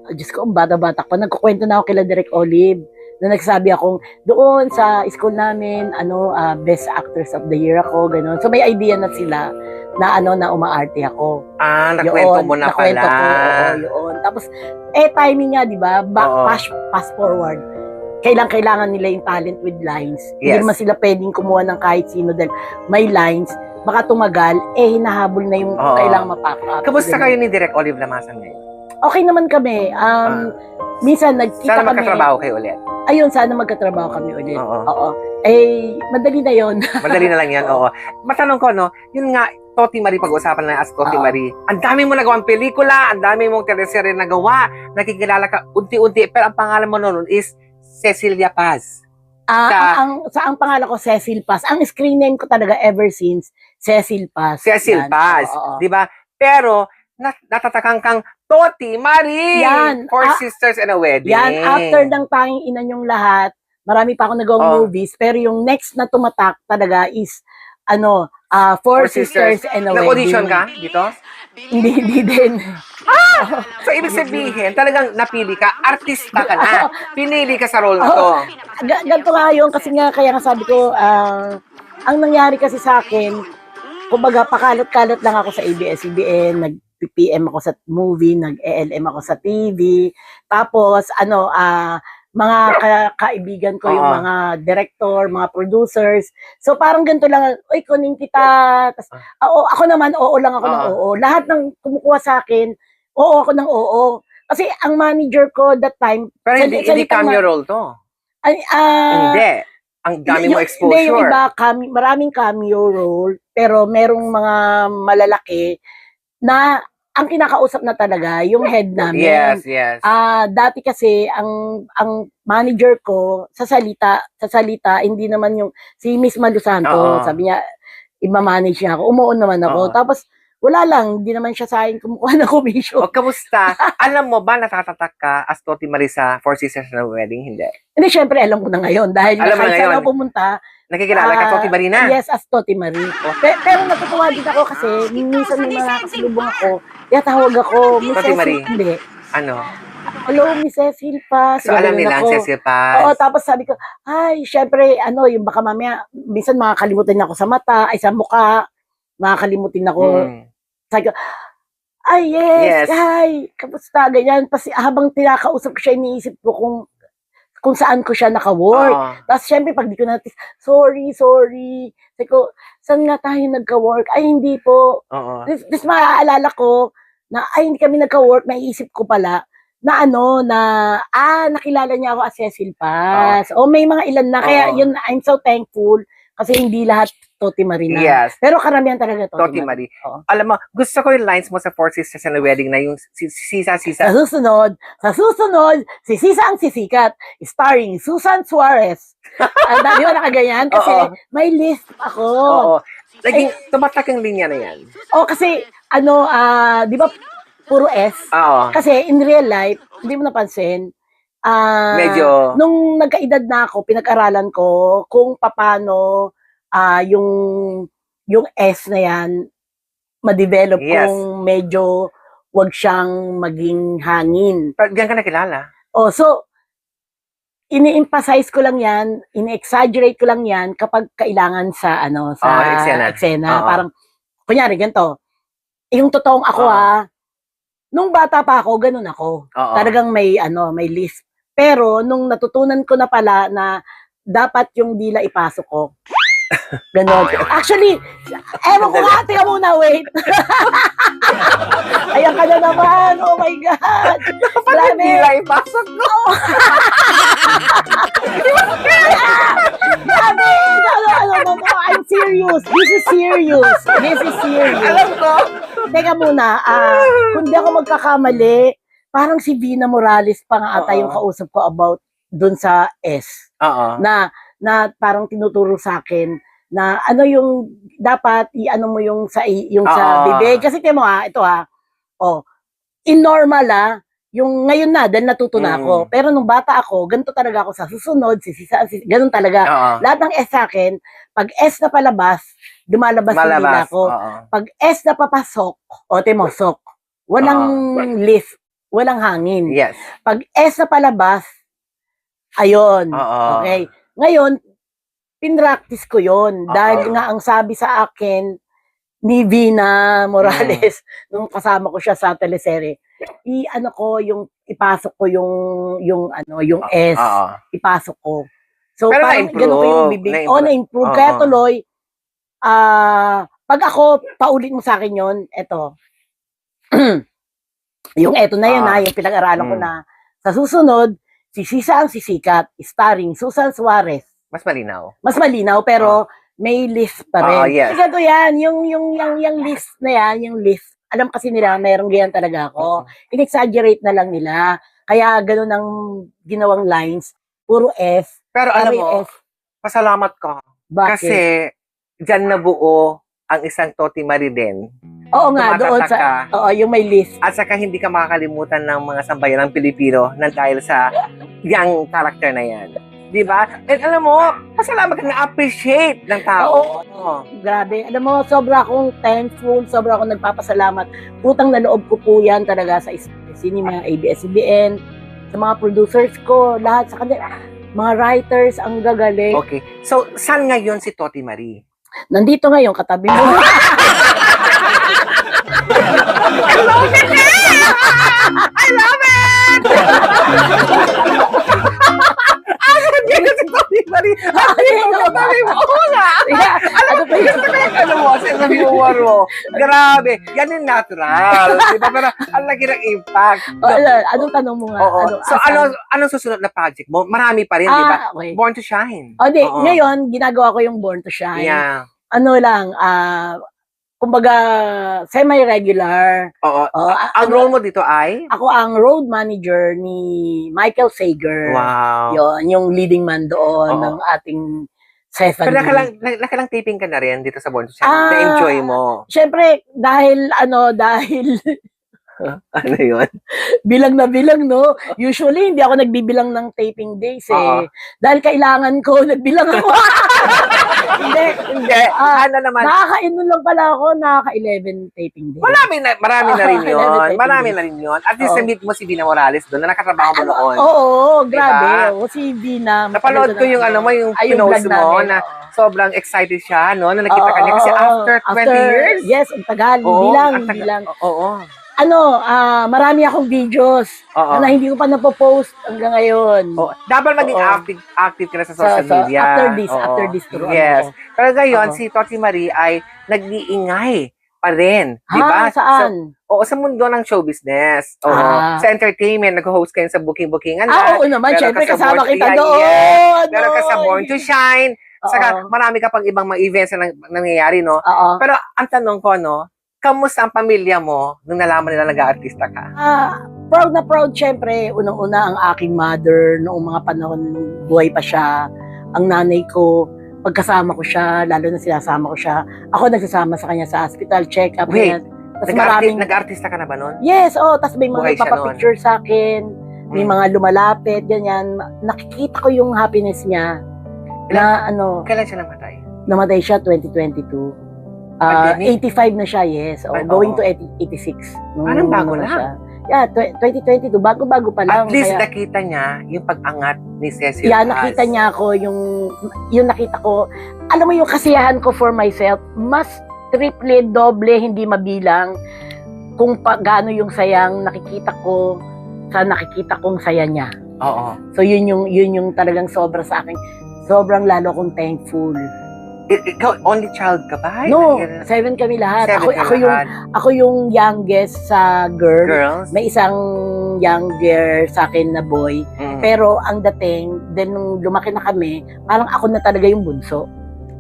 S2: Diyos ko, bata-bata pa, nagkukwento na ako kila Direk Olive, na nagsabi akong, doon sa school namin, best actress of the year ako, gano'n. So may idea na sila na na umaarte ako.
S1: Nakwento mo na
S2: nakwento
S1: pala.
S2: ko, oo, yun. Tapos, timing nga, di ba?
S1: Oo.
S2: Fast forward. Kailangan nila yung talent with lines.
S1: Yes.
S2: Hindi naman sila pwedeng kumuha ng kahit sino dahil may lines, baka tumagal, hinahabol na yung
S1: Oo.
S2: kailangang mapack up.
S1: Kamusta
S2: Ganun.
S1: kayo ni Direk Olive Lamasan ngayon?
S2: Okay naman kami. Minsan nagkita
S1: Sana
S2: kami.
S1: magkatrabaho kayo ulit.
S2: Ayun, sana magkatrabaho kami ulit.
S1: Oo.
S2: Oo. Eh, madali na yon.
S1: Madali na lang yan, oo. Matanong ko, no, yun nga, Toti Marie, pag-usapan na as Toti
S2: Oo.
S1: Marie. Ang dami mo nagawang pelikula, ang dami mong teleserye nagawa, nakikilala ka unti-unti, pero ang pangalan mo noon is Cecilia Paz.
S2: Ang pangalan ko, Cecil Paz. Ang screen name ko talaga ever since, Cecil Paz.
S1: Cecil
S2: Yan.
S1: Paz,
S2: Oo.
S1: di ba? Pero, natatakang kang Toti Marie!
S2: Yan.
S1: Four Sisters and a Wedding.
S2: Yan, after ng tanging ina niyong lahat, marami pa ako nagawang
S1: Oh.
S2: movies, pero yung next na tumatak talaga is, Four Sisters and a Wedding.
S1: Nag-audition ka dito?
S2: Hindi din.
S1: So, ibig sabihin, talagang napili ka, artista ka na. Pinili ka sa role na to.
S2: Ganito nga yun, kasi nga, kaya nga sabi ko, ang nangyari kasi sa akin, kumbaga, pakalot-kalot lang ako sa ABS-CBN, nag-PM ako sa movie, nag-ELM ako sa TV, tapos, mga kaibigan ko, yung
S1: Oo.
S2: mga director, mga producers. So, parang ganito lang, uy, kunin kita. Tas, ako naman, oo lang ako ng oo. Lahat ng kumukuha sa akin, oo ako ng oo. Kasi ang manager ko that time,
S1: Pero hindi cameo role to. Hindi. Ang dami mo exposure.
S2: Hindi, yung iba, maraming cameo role, pero merong mga malalaki na ang kinakausap na talaga, yung head namin.
S1: Yes.
S2: Dati kasi, ang manager ko, sa salita, hindi naman yung, si Miss Malusanto,
S1: Oo.
S2: sabi niya, i-manage niya ako, umuon naman ako.
S1: Oo.
S2: Tapos, wala lang, hindi naman siya sa akin kumukuha ng commission.
S1: O, kamusta? Alam mo ba natatatak ka as Toti Marie sa Four Sisters and a Wedding? Hindi.
S2: Hindi, syempre, alam ko na ngayon, dahil
S1: Alam mo na
S2: kahit saan
S1: ngayon.
S2: ako pumunta,
S1: Nakikilala ka Toti Marie na?
S2: Yes, as Toti Marie. Pero natutuwa din ako kasi minsan may mga kasalubong ako, kaya tawag ako, Miss
S1: Toti
S2: Cecil.
S1: Marie.
S2: Hindi.
S1: Ano?
S2: Hello, Miss Cecil Paz.
S1: So, alam nila ang
S2: ako.
S1: Cecil Paz.
S2: Oo, tapos sabi ko, ay, syempre, yung baka mamaya, minsan makakalimutin ako sa mata, ay sa mukha, makakalimutin ako. Sabi ko, ay, yes. Hi, kamusta, ganyan. Kasi habang tinakausap ko siya, iniisip ko kung saan ko siya naka-work.
S1: Oo.
S2: Tapos, syempre, pag di ko natin, sorry. Sabi ko, saan nga tayo nagka-work? Ay, hindi po.
S1: Oo.
S2: Tapos, maaalala ko, na, ay, hindi kami nagka-work, naisip ko pala, nakilala niya ako as Cecil Paz. O, may mga ilan na. Kaya, yun, I'm so thankful, kasi hindi lahat Toti Marie na.
S1: Yes.
S2: Pero karamihan talaga
S1: Toti Marie.
S2: Oo.
S1: Alam mo, gusto ko yung lines mo sa Four Sisters and a Wedding na yung sisa.
S2: Sa susunod, si Sisa ang sisikat, starring Susan Suarez. Di ba nakaganyan? Kasi
S1: Oo.
S2: may list ako.
S1: Oo. Naging tumatak yung linya na yan.
S2: Kasi, di ba, puro S?
S1: Oo.
S2: Kasi in real life, hindi mo napansin,
S1: Medyo.
S2: nung nagkaedad na ako, pinag-aralan ko kung paano yung S na yan, ma-develop
S1: Yes.
S2: kung medyo wag siyang maging hangin.
S1: Pero diyan ka nakilala.
S2: So, ini-emphasize ko lang yan, ini-exaggerate ko lang yan kapag kailangan sa eksena.
S1: Oo.
S2: Parang, kunyari, ganito, yung totoong ako nung bata pa ako, ganun ako.
S1: Oo.
S2: Talagang may list. Pero, nung natutunan ko na pala na dapat yung dila ipasok ko, ganon. Actually, ewan ko nga, tingnan muna, wait. Ayan ka na naman, oh my God.
S1: Bakit nila ipasok mo?
S2: Grabe! I'm serious. This is serious.
S1: Alam ko.
S2: Teka muna, kung di ako magkakamali, parang si Vina Morales pa nga ata yung kausap ko about dun sa S.
S1: Oo.
S2: Na parang tinuturo sa akin na yung dapat i-ano mo yung sa bibig. Kasi tingnan mo ito in normal yung ngayon na, dahil natuto na ako. Pero nung bata ako, ganito talaga ako sa susunod, ganun talaga.
S1: Oo.
S2: Lahat ng S sa akin, pag S na palabas, lumalabas yung dila ko.
S1: Oo.
S2: Pag S na papasok, sok, walang lift, walang hangin.
S1: Yes.
S2: Pag S na palabas, ayun.
S1: Oo.
S2: Okay. Ngayon, pinractice ko yon dahil nga ang sabi sa akin ni Vina Morales nung kasama ko siya sa teleserye, ipasok ko yung S, ipasok ko. So
S1: Pero
S2: parang ganun ko yung bibig. Na-improve. Kaya tuloy, pag ako, paulit mo sa akin yon, eto. Yung eto na yun
S1: Ah.
S2: yung pinag-aralan ko
S1: Mm.
S2: na sa susunod, si Sisa ang sisikat, starring Susan Suarez.
S1: Mas malinaw.
S2: Mas malinaw, pero may list pa rin.
S1: yes.
S2: Kasi ito yan, yung list na yan, yung list, alam kasi nila, mayroong ganyan talaga ako. In-exaggerate na lang nila. Kaya ganun ang ginawang lines, puro F.
S1: Pero alam
S2: Puro
S1: mo,
S2: F.
S1: pasalamat ka.
S2: Bakit?
S1: Kasi, dyan nabuo ang isang Toti Marie din.
S2: Oo nga, doon
S1: tumatatak ka.
S2: sa, oo, yung may list.
S1: At saka hindi ka makakalimutan ng mga sambayanang Pilipino na dahil sa young character na yan. Di ba? And alam mo, pasalamat ka na-appreciate ng tao. Oo.
S2: Grabe. Alam mo, sobra akong thankful, sobra akong nagpapasalamat. Putang na loob ko po yan talaga sa cinema, ABS-CBN, sa mga producers ko, lahat sa kanila. Mga writers, ang gagaling.
S1: Okay. So, saan ngayon si Toti Marie?
S2: Nandito ngayon, katabi mo.
S1: Ganyan si Toti Marie. Katabi mo. Oo nga.
S2: Ano pa yun?
S1: Ano mo, sa viewer mo. Grabe. Yan yung natural. Di ba? Pero ang laki ng impact.
S2: Anong tanong mo nga?
S1: Oo. So,
S2: asan?
S1: anong susunod na project mo? Marami pa rin, di ba?
S2: Okay.
S1: Born to Shine.
S2: O, di,
S1: Oo.
S2: ngayon, ginagawa ko yung Born to Shine.
S1: Yeah.
S2: Ano lang, kumbaga, semi-regular.
S1: Oo.
S2: Oo,
S1: Ang role mo dito ay?
S2: Ako ang road manager ni Michael Sager.
S1: Wow.
S2: Yun, yung leading man doon
S1: Oo.
S2: ng ating Stephanie.
S1: Pero nakalang taping ka na rin dito sa Born to Shine.
S2: Ah.
S1: Na-enjoy mo.
S2: Siyempre, dahil
S1: Ano yun?
S2: bilang na bilang, no? Usually, hindi ako nagbibilang ng taping days,
S1: Oo.
S2: Dahil kailangan ko, nagbilang ako. Hindi.
S1: Ano naman?
S2: Nakaka-inon lang pala ako, nakaka-11 taping days.
S1: Marami na rin yun.
S2: Eleven
S1: Marami
S2: taping
S1: na rin yun. At least
S2: Oo.
S1: na-meet mo si Dina Morales doon na nakatrabaho mo noon.
S2: Oo, grabe.
S1: Diba?
S2: O, si Dina.
S1: Napanood ko yung yung
S2: Ay, yung
S1: pinost
S2: vlog
S1: mo
S2: namin,
S1: na
S2: oo.
S1: sobrang excited siya, no? Na nakita ka niya. Kasi after 20 years.
S2: Yes, ang tagal.
S1: Oo, ang
S2: hindi
S1: tagal.
S2: lang.
S1: Oo.
S2: Marami akong videos
S1: Oo.
S2: na hindi ko pa napopost hanggang ngayon.
S1: Oo. Dapat maging
S2: Oo.
S1: active ka na sa social media.
S2: After this, turuan
S1: Yes.
S2: ako.
S1: Pero ngayon,
S2: Oo.
S1: si Toti Marie ay nag-iingay pa rin. Di
S2: Ha?
S1: ba?
S2: Saan?
S1: Sa mundo ng show business. Oo.
S2: Ah.
S1: Sa entertainment, nag-host kayo sa booking-bookingan.
S2: Oo naman.
S1: Meron
S2: Siyempre,
S1: ka sa
S2: kasama
S1: Born to-
S2: kita
S1: Yeah,
S2: doon.
S1: yes. Meron ka sa
S2: Doon.
S1: Born to Shine. Saka
S2: Oo.
S1: marami ka pang ibang mga events na nangyayari, no?
S2: Oo.
S1: Pero ang tanong ko, no? Kamusta ang pamilya mo nung nalaman nila nag-aartista ka?
S2: Proud na proud, syempre. Unang-una ang aking mother, noong mga panahon buhay pa siya. Ang nanay ko, pagkasama ko siya, lalo na sinasama ko siya. Ako nagsasama sa kanya sa hospital, check-up.
S1: Wait,
S2: ganyan. Tas maraming...
S1: Nag-aartista ka na ba nun?
S2: Yes, tas may
S1: Buhay
S2: mga
S1: siya
S2: papapicture sa akin. May
S1: Hmm.
S2: mga lumalapit, ganyan. Nakikita ko yung happiness niya. Na
S1: Kailan siya namatay?
S2: namatay siya 2022.
S1: Pandemic?
S2: 85 na siya, yes.
S1: Ay,
S2: Going
S1: oo.
S2: to 86.
S1: Parang bago
S2: ano
S1: lang.
S2: siya. Yeah, 2022. Bago-bago pa lang.
S1: At least
S2: kaya,
S1: nakita niya yung pag-angat ni Cecil
S2: yeah,
S1: Paz.
S2: nakita niya ako yung nakita ko. Alam mo yung kasiyahan ko for myself, mas triple, doble, hindi mabilang kung gaano yung sayang nakikita ko sa nakikita kong saya niya.
S1: Oo.
S2: So yun yung talagang sobra sa akin. Sobrang lalo kong thankful.
S1: Ikaw, only child ka ba?
S2: No, 7 kami lahat.
S1: Seven ka lahat.
S2: Ako yung youngest sa girl.
S1: Girls?
S2: May isang younger sa akin na boy.
S1: Mm.
S2: Pero ang dating, then nung lumaki na kami, parang ako na talaga yung bunso.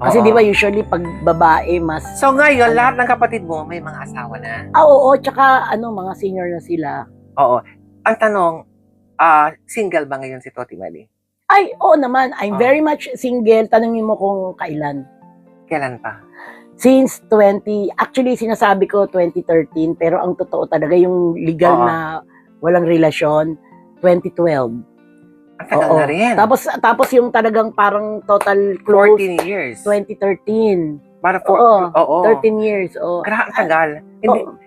S2: Kasi
S1: Oo.
S2: di ba usually pag babae mas...
S1: So ngayon, lahat ng kapatid mo may mga asawa na.
S2: Oo, tsaka mga senior na sila.
S1: Oo. Ang tanong, single ba ngayon si Toti Marie?
S2: Ay, oo naman. I'm
S1: Oh.
S2: very much single. Tanungin mo kung kailan.
S1: Kailan pa?
S2: Since actually sinasabi ko 2013, pero ang totoo talaga yung legal
S1: Oo.
S2: na walang relasyon, 2012.
S1: Ang tagal
S2: Oo.
S1: na rin.
S2: Tapos yung talagang parang total close,
S1: 14 years.
S2: 2013.
S1: Para
S2: Oo, 13 years. Oo.
S1: Ang tagal.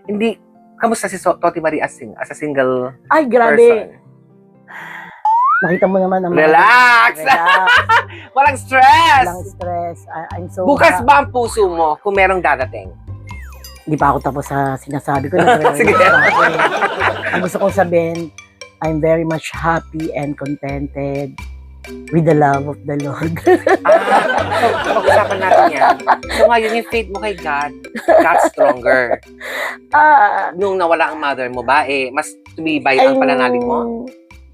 S1: Hindi, kamusta si Toti Marie as a single
S2: Ay, grabe.
S1: person?
S2: Nakita mo naman ang
S1: Relax!
S2: Relax.
S1: Walang stress!
S2: Walang stress. I'm so
S1: Bukas ba ang puso mo kung merong dadating?
S2: Hindi pa ako tapos sa sinasabi ko.
S1: Sige.
S2: Ang gusto kong sabihin, I'm very much happy and contented With the love of the Lord.
S1: So, pag-usapan natin yan. So, ngayon, yung faith mo kay God got stronger. Nung nawala ang mother mo ba, mas tumibay ang pananalig mo?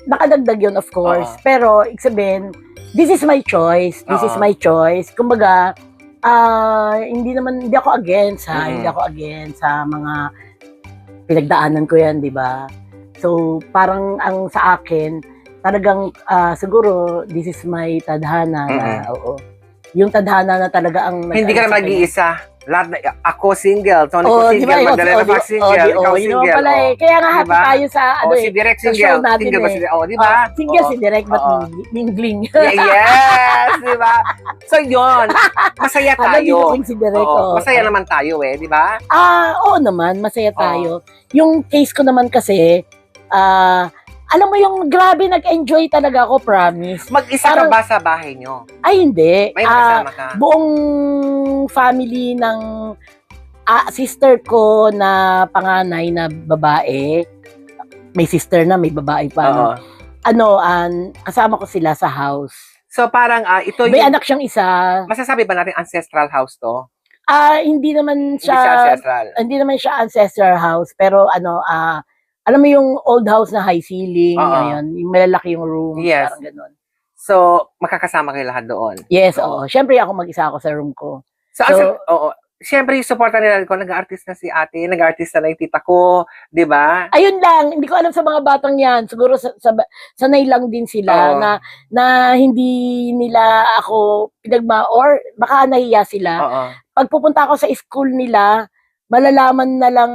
S2: Nakadagdag yun, of course.
S1: Oo.
S2: Pero, ibig sabihin, this is my choice. This is
S1: Oo.
S2: my choice. Kumbaga, hindi ako against, ha?
S1: Mm.
S2: Hindi ako against sa mga pinagdaanan ko yan, di ba? So, parang ang sa akin, talagang siguro, this is my tadhana na, oo. Yung tadhana na talaga ang...
S1: Hindi ka na mag-iisa. Lahat na, ako single, Tony ko
S2: di
S1: single,
S2: ba?
S1: Magdalena Fox single, ikaw
S2: Yun naman
S1: single.
S2: pala eh. Kaya nga happy
S1: Diba?
S2: tayo sa,
S1: Si Direk
S2: sa show
S1: single,
S2: natin
S1: single ba
S2: eh.
S1: sila? Di ba?
S2: Single
S1: Oo.
S2: si Direk, but
S1: Oo.
S2: mingling.
S1: Yes, di ba? So, yun. Masaya
S2: Alam niyo
S1: tayo.
S2: kung si Direk,
S1: Oo, masaya naman tayo di ba?
S2: Oo naman, masaya tayo. Yung case ko naman kasi, alam mo yung grabe nag-enjoy talaga ako, promise.
S1: Mag-isa ka
S2: Parang-
S1: ba sa bahay nyo?
S2: Ay, hindi.
S1: May kasama ka?
S2: Buong family ng sister ko na panganay na babae, may sister na, may babae pa.
S1: Oo.
S2: Kasama ko sila sa house.
S1: So, parang ito
S2: May
S1: yung...
S2: anak siyang isa.
S1: Masasabi ba natin ancestral house to?
S2: Hindi naman
S1: Hindi siya
S2: siya,
S1: ancestral.
S2: hindi naman siya ancestral house, pero alam mo yung old house na high ceiling,
S1: Oo.
S2: ngayon, yung malalaki yung room,
S1: Yes.
S2: parang ganun.
S1: So, makakasama kayo lahat doon.
S2: Yes,
S1: Oo.
S2: oo. Siyempre ako mag-isa ako sa room ko.
S1: So, oo. Siyempre, yung supportan nila ko, nag-artist na si ate, nag-artist na yung tita ko, di ba?
S2: Ayun lang, hindi ko alam sa mga batang yan. Siguro sanay lang din sila
S1: Oo.
S2: na hindi nila ako or baka nahiya sila.
S1: Oo.
S2: Pag pupunta ako sa school nila, malalaman na lang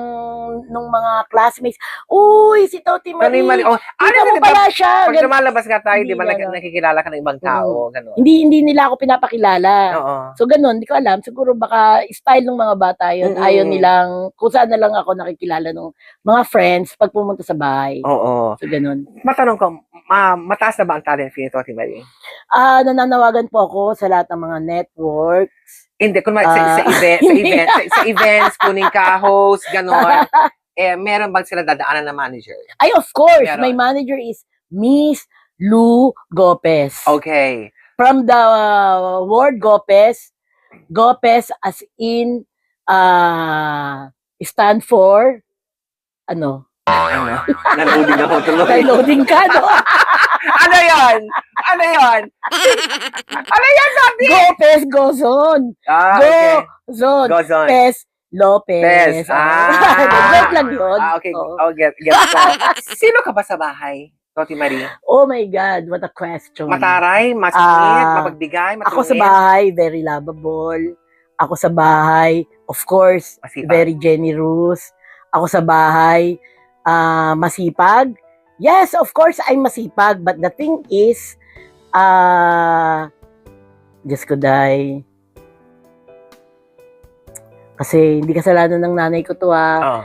S2: nung mga classmates, uy, si Toti Marie,
S1: Oh,
S2: kita mo
S1: di ba?
S2: pala siya.
S1: Pag
S2: Ganun.
S1: lumalabas nga tayo,
S2: Hindi
S1: di ba,
S2: gano'n.
S1: nakikilala ka ng ibang tao, gano'n.
S2: Hindi nila ako pinapakilala.
S1: Oo.
S2: So, ganun, hindi ko alam. Siguro baka style ng mga bata yun.
S1: Mm-mm.
S2: Ayaw nilang, kung saan na lang ako nakikilala ng mga friends pag pumunta sa bahay.
S1: Oo.
S2: So, ganun.
S1: Matanong ko, mataas na ba ang talent fee ni Toti Marie?
S2: Nananawagan po ako sa lahat ng mga networks.
S1: Hindi, kung sa events, kuning ka, host, gano'n. Meron bang sila dadaanan na manager?
S2: Ay, of course,
S1: Meron.
S2: my manager is Miss Lou Gopez.
S1: Okay.
S2: From the word Gopez as in, stand for,
S1: Ano? Naloading ako tuloy.
S2: loading ka, no?
S1: Ano yun? Ano yun? Ano yan, Toti?
S2: Gopez, Gozon.
S1: Okay.
S2: Gozon.
S1: Gozon.
S2: Pes, Lopez.
S1: Pes.
S2: Joke lang yun.
S1: Okay.
S2: Oo.
S1: Oh, get ko. Sino ka ba sa bahay, Toti Marie?
S2: Oh my God, what a question.
S1: Mataray, masingit,
S2: Ah,
S1: mapagbigay, matulungin?
S2: Ako sa bahay, very lovable. Ako sa bahay, of course,
S1: Masipag.
S2: very generous. Ako sa bahay, masipag. Yes, of course, I'm masipag. But the thing is, Diyos ko, day. Kasi hindi kasalanan ng nanay ko to,
S1: Oh.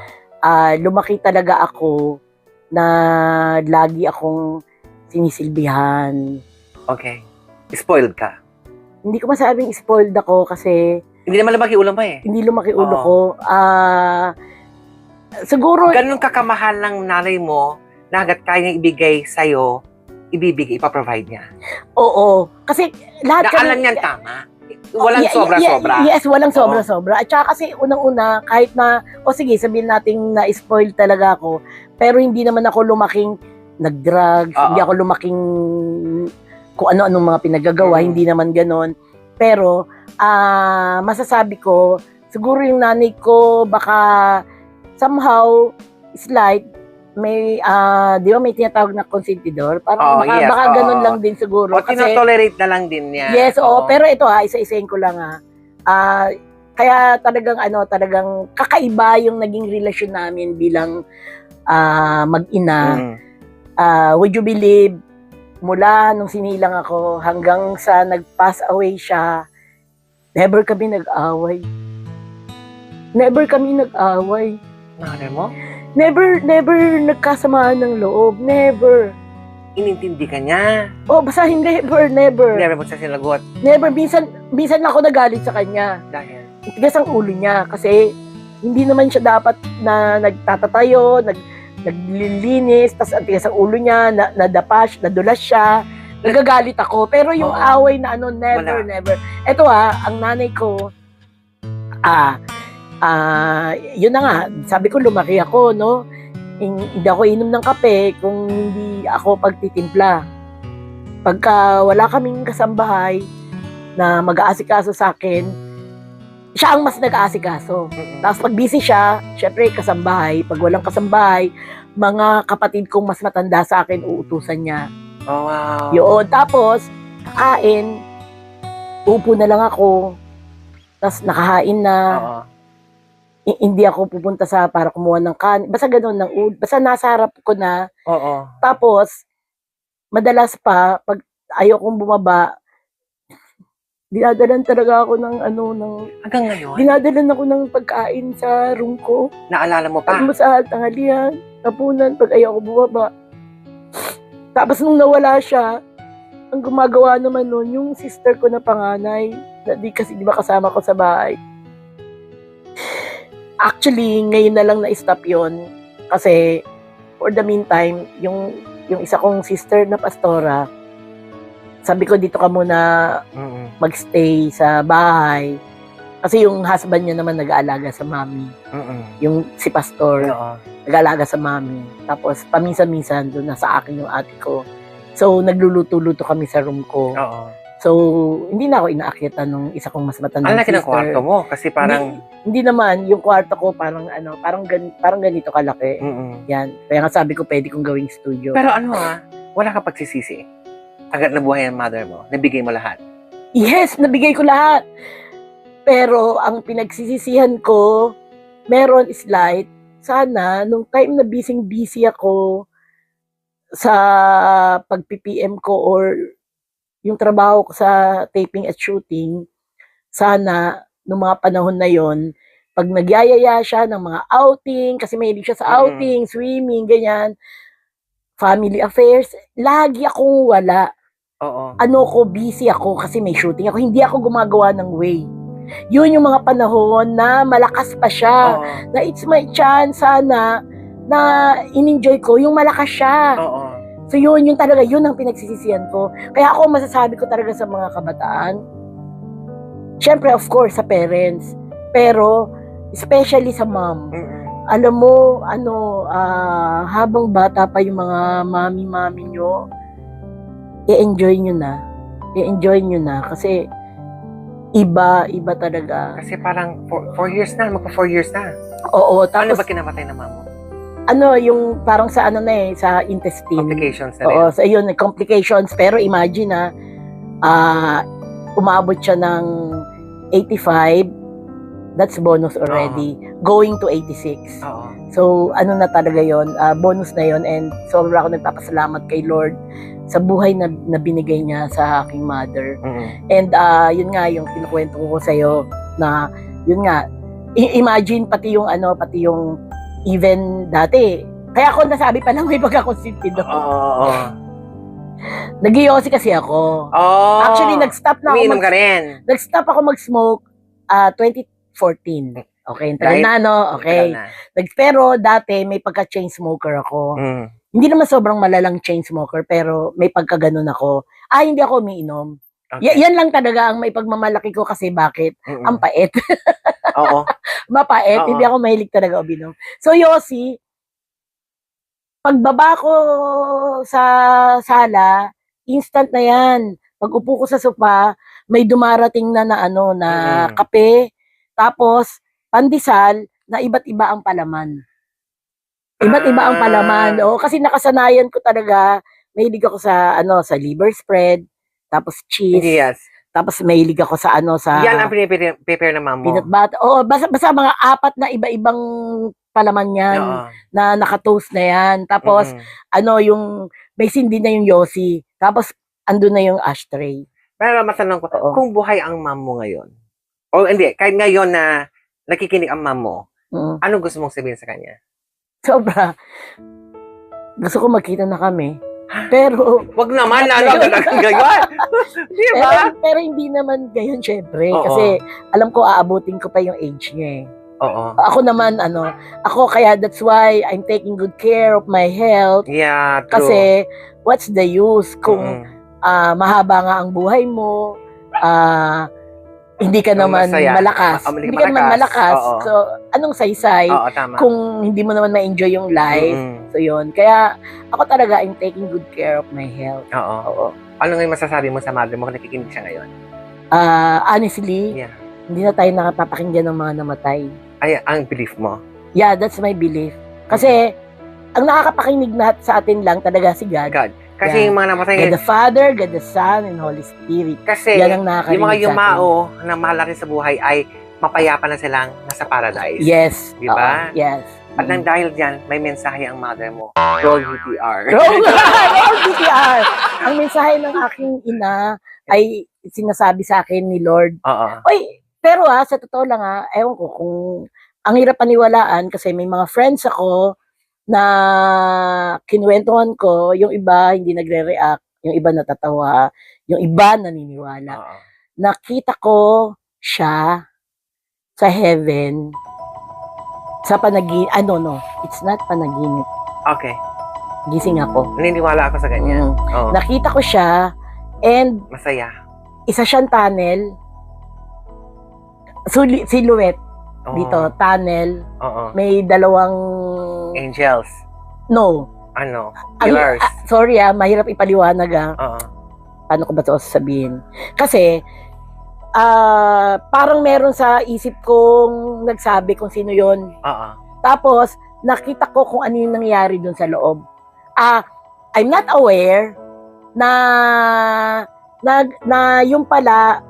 S2: lumaki talaga ako na lagi akong sinisilbihan.
S1: Okay. Spoiled ka.
S2: Hindi ko masabing spoiled ako kasi
S1: Hindi naman lumaki ulam pa eh.
S2: hindi lumaki ulo
S1: Oo.
S2: ko. Siguro,
S1: Ganun kakamahal ng nanay mo na hanggat kaya niya ibigay sa'yo, ibibigay, ipaprovide niya.
S2: oo. Kasi lahat
S1: Na alam niyan tama. Walang
S2: Yeah,
S1: sobra-sobra.
S2: Yes, walang sobra-sobra. At saka kasi unang-una, kahit na, sige, sabihin natin na spoiled talaga ako, pero hindi naman ako lumaking nag-drugs,
S1: Oo.
S2: hindi ako lumaking kung ano-anong mga pinagagawa, hindi naman ganon. Pero, masasabi ko, siguro yung nanay ko, baka somehow, slight, may, di ba may tinatawag na consentidor? Parang baka,
S1: yes,
S2: baka
S1: oo.
S2: ganon lang din siguro.
S1: O tinotolerate na lang din niya.
S2: Yes, oo. Pero ito isa-isahin ko lang kaya talagang kakaiba yung naging relasyon namin bilang mag-ina.
S1: Mm.
S2: Would you believe, mula nung sinilang ako hanggang sa nag-pass away siya, never kami nag-away. Never kami nag-away.
S1: Nanay mo?
S2: Never nagkasamaan ng loob. Never.
S1: Inintindi ka niya.
S2: Oh, basta never.
S1: Never mo siya sinagot.
S2: Never. Minsan ako nagalit sa kanya.
S1: Dahil?
S2: Tigas ang ulo niya kasi hindi naman siya dapat na nagtatatayo, naglilinis, tas ang tigas ang ulo niya, nadulas siya. nagagalit ako. Pero yung
S1: Oo.
S2: away na ano, never,
S1: Wala.
S2: never. Eto ang nanay ko, yun na nga, sabi ko lumaki ako, no? Hindi ako inom ng kape kung hindi ako pagtitimpla. Pagka wala kaming kasambahay na mag-aasikaso sa akin, siya ang mas nag-aasikaso. Tapos pag busy siya, syempre kasambahay. Pag walang kasambahay, mga kapatid kong mas matanda sa akin, uutusan niya.
S1: Oh, wow.
S2: Yun. Tapos, kakain, upo na lang ako, tapos nakahain na,
S1: Oo.
S2: hindi ako pupunta sa para kumuha ng kanin. Basta gano'n ng basta nasa harap ko na.
S1: Oo.
S2: Tapos, madalas pa, pag ayaw kong bumaba, dinadalan talaga ako ng
S1: Hanggang ngayon,
S2: dinadalan ako ng pagkain sa room ko.
S1: naalala mo pa.
S2: Pagmasahal, tanghalian, tapunan, pag ayaw ko bumaba. Tapos nung nawala siya, ang gumagawa naman nun, yung sister ko na panganay, na di ba kasama ko sa bahay. Actually, ngayon na lang na-stop yun. Kasi, for the meantime, yung isa kong sister na pastora, sabi ko dito ka muna magstay sa bahay. Kasi yung husband niya naman nag-aalaga sa mami. Yung si pastor,
S1: Oo.
S2: nag-aalaga sa mami. Tapos, paminsan-minsan, doon na sa akin yung ate ko. So, nagluluto-luto kami sa room ko.
S1: Oo.
S2: So, hindi na ako inaakyatan nung isa kong mas matandang
S1: Ang laki ng
S2: sister.
S1: kwarto mo kasi parang
S2: Hindi naman, yung kwarto ko parang parang ganito kalaki. Yan. Kaya nga sabi ko, pwede kong gawing studio.
S1: Pero wala ka pagsisisi. Agad nabuhay ang mother mo. Nabigay mo lahat.
S2: Yes, nabigay ko lahat. Pero ang pinagsisisihan ko, meron slight, sana, nung time na busy ako sa pag-PPM ko or yung trabaho ko sa taping at shooting, sana, nung mga panahon na yon, pag nagyayaya siya ng mga outing, kasi mahilig siya sa outing, swimming, ganyan, family affairs, lagi akong wala.
S1: Oo.
S2: Busy ako kasi may shooting ako. Hindi ako gumagawa ng way. Yun yung mga panahon na malakas pa siya.
S1: Oo.
S2: Na it's my chance sana na in-enjoy ko yung malakas siya.
S1: Oo.
S2: So yun talaga, yun ang pinagsisisihan ko. Kaya ako masasabi ko talaga sa mga kabataan, syempre of course sa parents, pero especially sa mom. Alam mo, habang bata pa yung mga mami-mami nyo, i-enjoy nyo na. Kasi iba talaga.
S1: Kasi parang 4 years na, magpa 4 years na.
S2: Oo,
S1: Ano
S2: tapos
S1: ba kinamatay na mama mo?
S2: yung parang sa sa intestine.
S1: Complications na rin.
S2: Oo, so yun, complications. Pero imagine umabot siya ng 85, that's bonus already. Going to 86.
S1: Oo.
S2: So, na talaga yon, bonus na yon, and sobra ako nagpapasalamat kay Lord sa buhay na binigay niya sa aking mother. And yun nga, yung kinukwento ko sa'yo na, yun nga, imagine pati yung even dati. Kaya ako nasabi pa lang may pagkakonsentido.
S1: Oo.
S2: Nag-iossi kasi ako.
S1: Oh.
S2: Actually, nag-stop na ako
S1: umiinom ka rin.
S2: nag-stop ako mag-smoke 2014. Okay, tagal
S1: Right.
S2: na, no? Okay.
S1: Tagal na.
S2: Pero dati, may pagka-chain smoker ako. Hindi naman sobrang malalang chain smoker, pero may pagka-ganon ako. Hindi ako umiinom.
S1: Okay.
S2: Yan lang talaga ang may pagmamalaki ko kasi bakit? Ang pait.
S1: Oo.
S2: Mapait.
S1: Oo.
S2: Hindi ako mahilig talaga uminom. So, Yossi, pagbaba ko sa sala, instant na yan. Pag upo ko sa sofa, may dumarating na kape, tapos pandesal na iba't iba ang palaman. Iba't iba ang palaman. O, kasi nakasanayan ko talaga, mahilig ako sa liver spread, tapos cheese,
S1: Yes.
S2: tapos mahilig ako sa
S1: Yan ang prepare ng mama mo.
S2: peanut butter. Oo, basta mga 4 na iba-ibang palaman yan
S1: Oo.
S2: na nakatoast na yan. Tapos yung may sindi na yung Yossi. Tapos andun na yung ashtray.
S1: Pero matanong ko,
S2: Oo.
S1: kung buhay ang mom mo ngayon, o hindi, kahit ngayon na nakikinig ang mom mo, anong gusto mong sabihin sa kanya?
S2: Sobra. Gusto ko magkita na kami. Pero,
S1: Wag naman, talagang gayon. Di ba?
S2: pero hindi naman gayon syempre.
S1: Oo.
S2: Kasi alam ko aabutin ko pa yung age niya eh.
S1: Oo.
S2: Ako naman, kaya that's why I'm taking good care of my health.
S1: Yeah, true.
S2: Kasi, what's the use kung mahaba nga ang buhay mo, hindi ka naman
S1: Masaya.
S2: malakas.
S1: Hindi
S2: Hindi ka naman malakas.
S1: Oo.
S2: So, anong saysay
S1: Oo, tama.
S2: kung hindi mo naman ma-enjoy yung life?
S1: Mm-mm.
S2: So, yun. Kaya, ako talaga, I'm taking good care of my health.
S1: Oo.
S2: Oo.
S1: Ano nga yung masasabi mo sa mother mo kung nakikinig siya ngayon?
S2: Honestly,
S1: Yeah.
S2: hindi na tayo nakapapakinggan ng mga namatay.
S1: Ay, ang belief mo.
S2: Yeah, that's my belief. Kasi, ang nakakapakinig na sa atin lang talaga si God.
S1: God. Kasi
S2: Yeah.
S1: yung mga namatay,
S2: God the Father, God the Son, and Holy Spirit.
S1: kasi
S2: Yan ang nakakarinig
S1: yung mga
S2: sa atin.
S1: yumao na malaki sa buhay ay mapayapa na silang nasa paradise.
S2: Yes.
S1: Di ba?
S2: Oo, yes.
S1: At nang dahil dyan, may mensahe ang mother mo. Roll VTR.
S2: Roll BTR. Ang mensahe ng aking ina ay sinasabi sa akin ni Lord.
S1: Oo.
S2: Oy, pero sa totoo lang ewan ko kung ang hirap paniwalaan kasi may mga friends ako na kinuwentuhan ko, yung iba hindi nagre-react, yung iba natatawa, yung iba naniniwala.
S1: Oo.
S2: Nakita ko siya sa heaven sa no, it's not panaginip.
S1: Okay.
S2: Gising ako.
S1: Naniniwala ako sa ganyan. Oo.
S2: Nakita ko siya and
S1: Masaya.
S2: isa siyang tunnel, silhouette
S1: Oo.
S2: dito, tunnel,
S1: Oo.
S2: may dalawang,
S1: Angels.
S2: no,
S1: Ano?
S2: Ay,
S1: Pillars.
S2: sorry mahirap ipaliwanag
S1: Oo.
S2: paano ko ba ito sasabihin? Kasi, parang meron sa isip kong nagsabi kung sino yon.
S1: Oo.
S2: Tapos, nakita ko kung ano yung nangyari dun sa loob. I'm not aware na yung pala,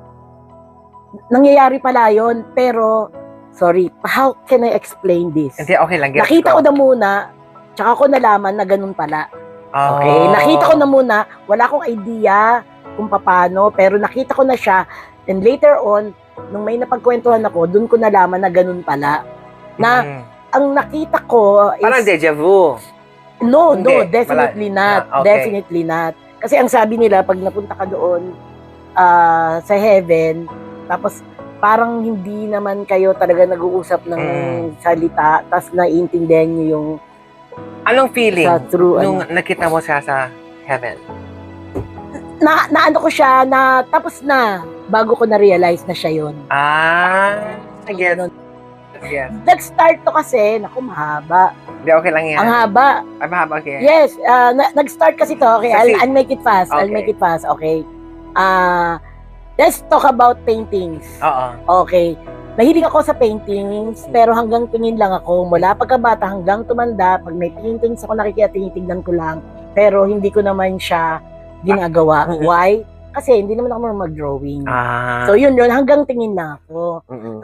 S2: nangyayari pala yon. Pero, sorry, how can I explain this?
S1: Hindi, okay lang. Gets
S2: Nakita ko na muna, tsaka ko nalaman na ganun pala.
S1: Oo.
S2: Okay, nakita ko na muna, wala akong idea kung paano, pero nakita ko na siya, and later on, nung may napagkwentuhan ako, dun ko nalaman na ganun pala. Na,
S1: Mm.
S2: ang nakita ko is,
S1: Parang deja vu.
S2: no,
S1: Hindi,
S2: definitely not.
S1: Ah, okay.
S2: Definitely not. Kasi ang sabi nila, pag napunta ka doon sa heaven, tapos parang hindi naman kayo talaga nag-uusap ng salita, tapos naiintindihan nyo yung
S1: Anong feeling
S2: sa true,
S1: nung nakita mo siya sa heaven?
S2: na ano ko siya, na tapos na, bago ko na-realize na siya yun.
S1: I get
S2: Ganun.
S1: Yes.
S2: Nag-start to kasi, naku, mahaba.
S1: Hindi, okay lang yan.
S2: Ang haba.
S1: Ay, mahaba, okay.
S2: Yes, nag-start kasi to. Okay,
S1: Kasi-
S2: I'll make it fast. I'll
S1: Okay.
S2: make it fast, okay. Let's talk about paintings.
S1: Oo.
S2: Okay. Mahilig ako sa paintings, pero hanggang tingin lang ako. Mula pagkabata hanggang tumanda, pag may paintings ako nakikita, tinitignan ko lang. Pero hindi ko naman siya ginagawa. Why? Kasi hindi naman ako marunong mag-drawing. So yun, hanggang tingin lang ako.
S1: Mm-mm.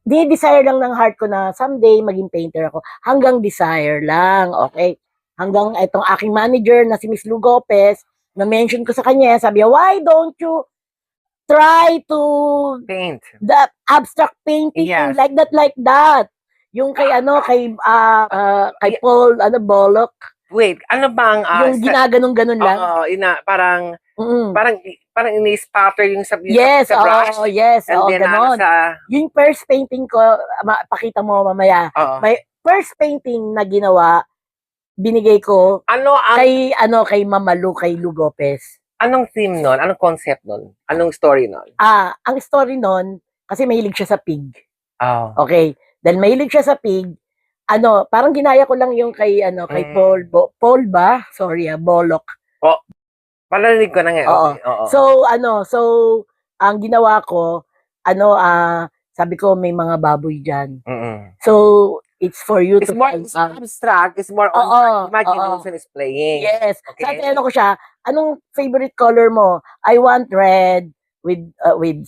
S2: Desire lang ng heart ko na someday maging painter ako. Hanggang desire lang, okay? Hanggang itong aking manager na si Miss Lou Gopez, na-mention ko sa kanya, sabi niya, why don't you try to
S1: Paint.
S2: the abstract painting
S1: Yes.
S2: like that? Yung kay kay Paul, Bollock,
S1: Wait, ano bang...
S2: yung ginaganong-ganon lang.
S1: Oo, parang...
S2: Mm.
S1: Parang ini-spatter yung sa
S2: Yes,
S1: sa brush.
S2: yes,
S1: And then,
S2: ganon.
S1: sa...
S2: Yung first painting ko, pakita mo mamaya.
S1: Oo.
S2: May first painting na ginawa, binigay ko
S1: Ano ang...
S2: kay Mama Lu, kay Lou Gopez.
S1: Anong theme nun? Anong concept nun? Anong story nun?
S2: Ang story nun, kasi mahilig siya sa pig.
S1: Oh.
S2: Okay. Dahil mahilig siya sa pig, parang ginaya ko lang yung kay Paul ba? Sorry, Bollock.
S1: Palarinig ko na nga.
S2: Oo.
S1: Okay. Oo.
S2: So, ang ginawa ko, sabi ko may mga baboy dyan.
S1: Mm-mm.
S2: So, it's for you
S1: It's
S2: to
S1: more
S2: find
S1: abstract. It's more
S2: Oo,
S1: on imagination is playing.
S2: Yes.
S1: Okay.
S2: Sa tinanong ko siya, anong favorite color mo? I want red with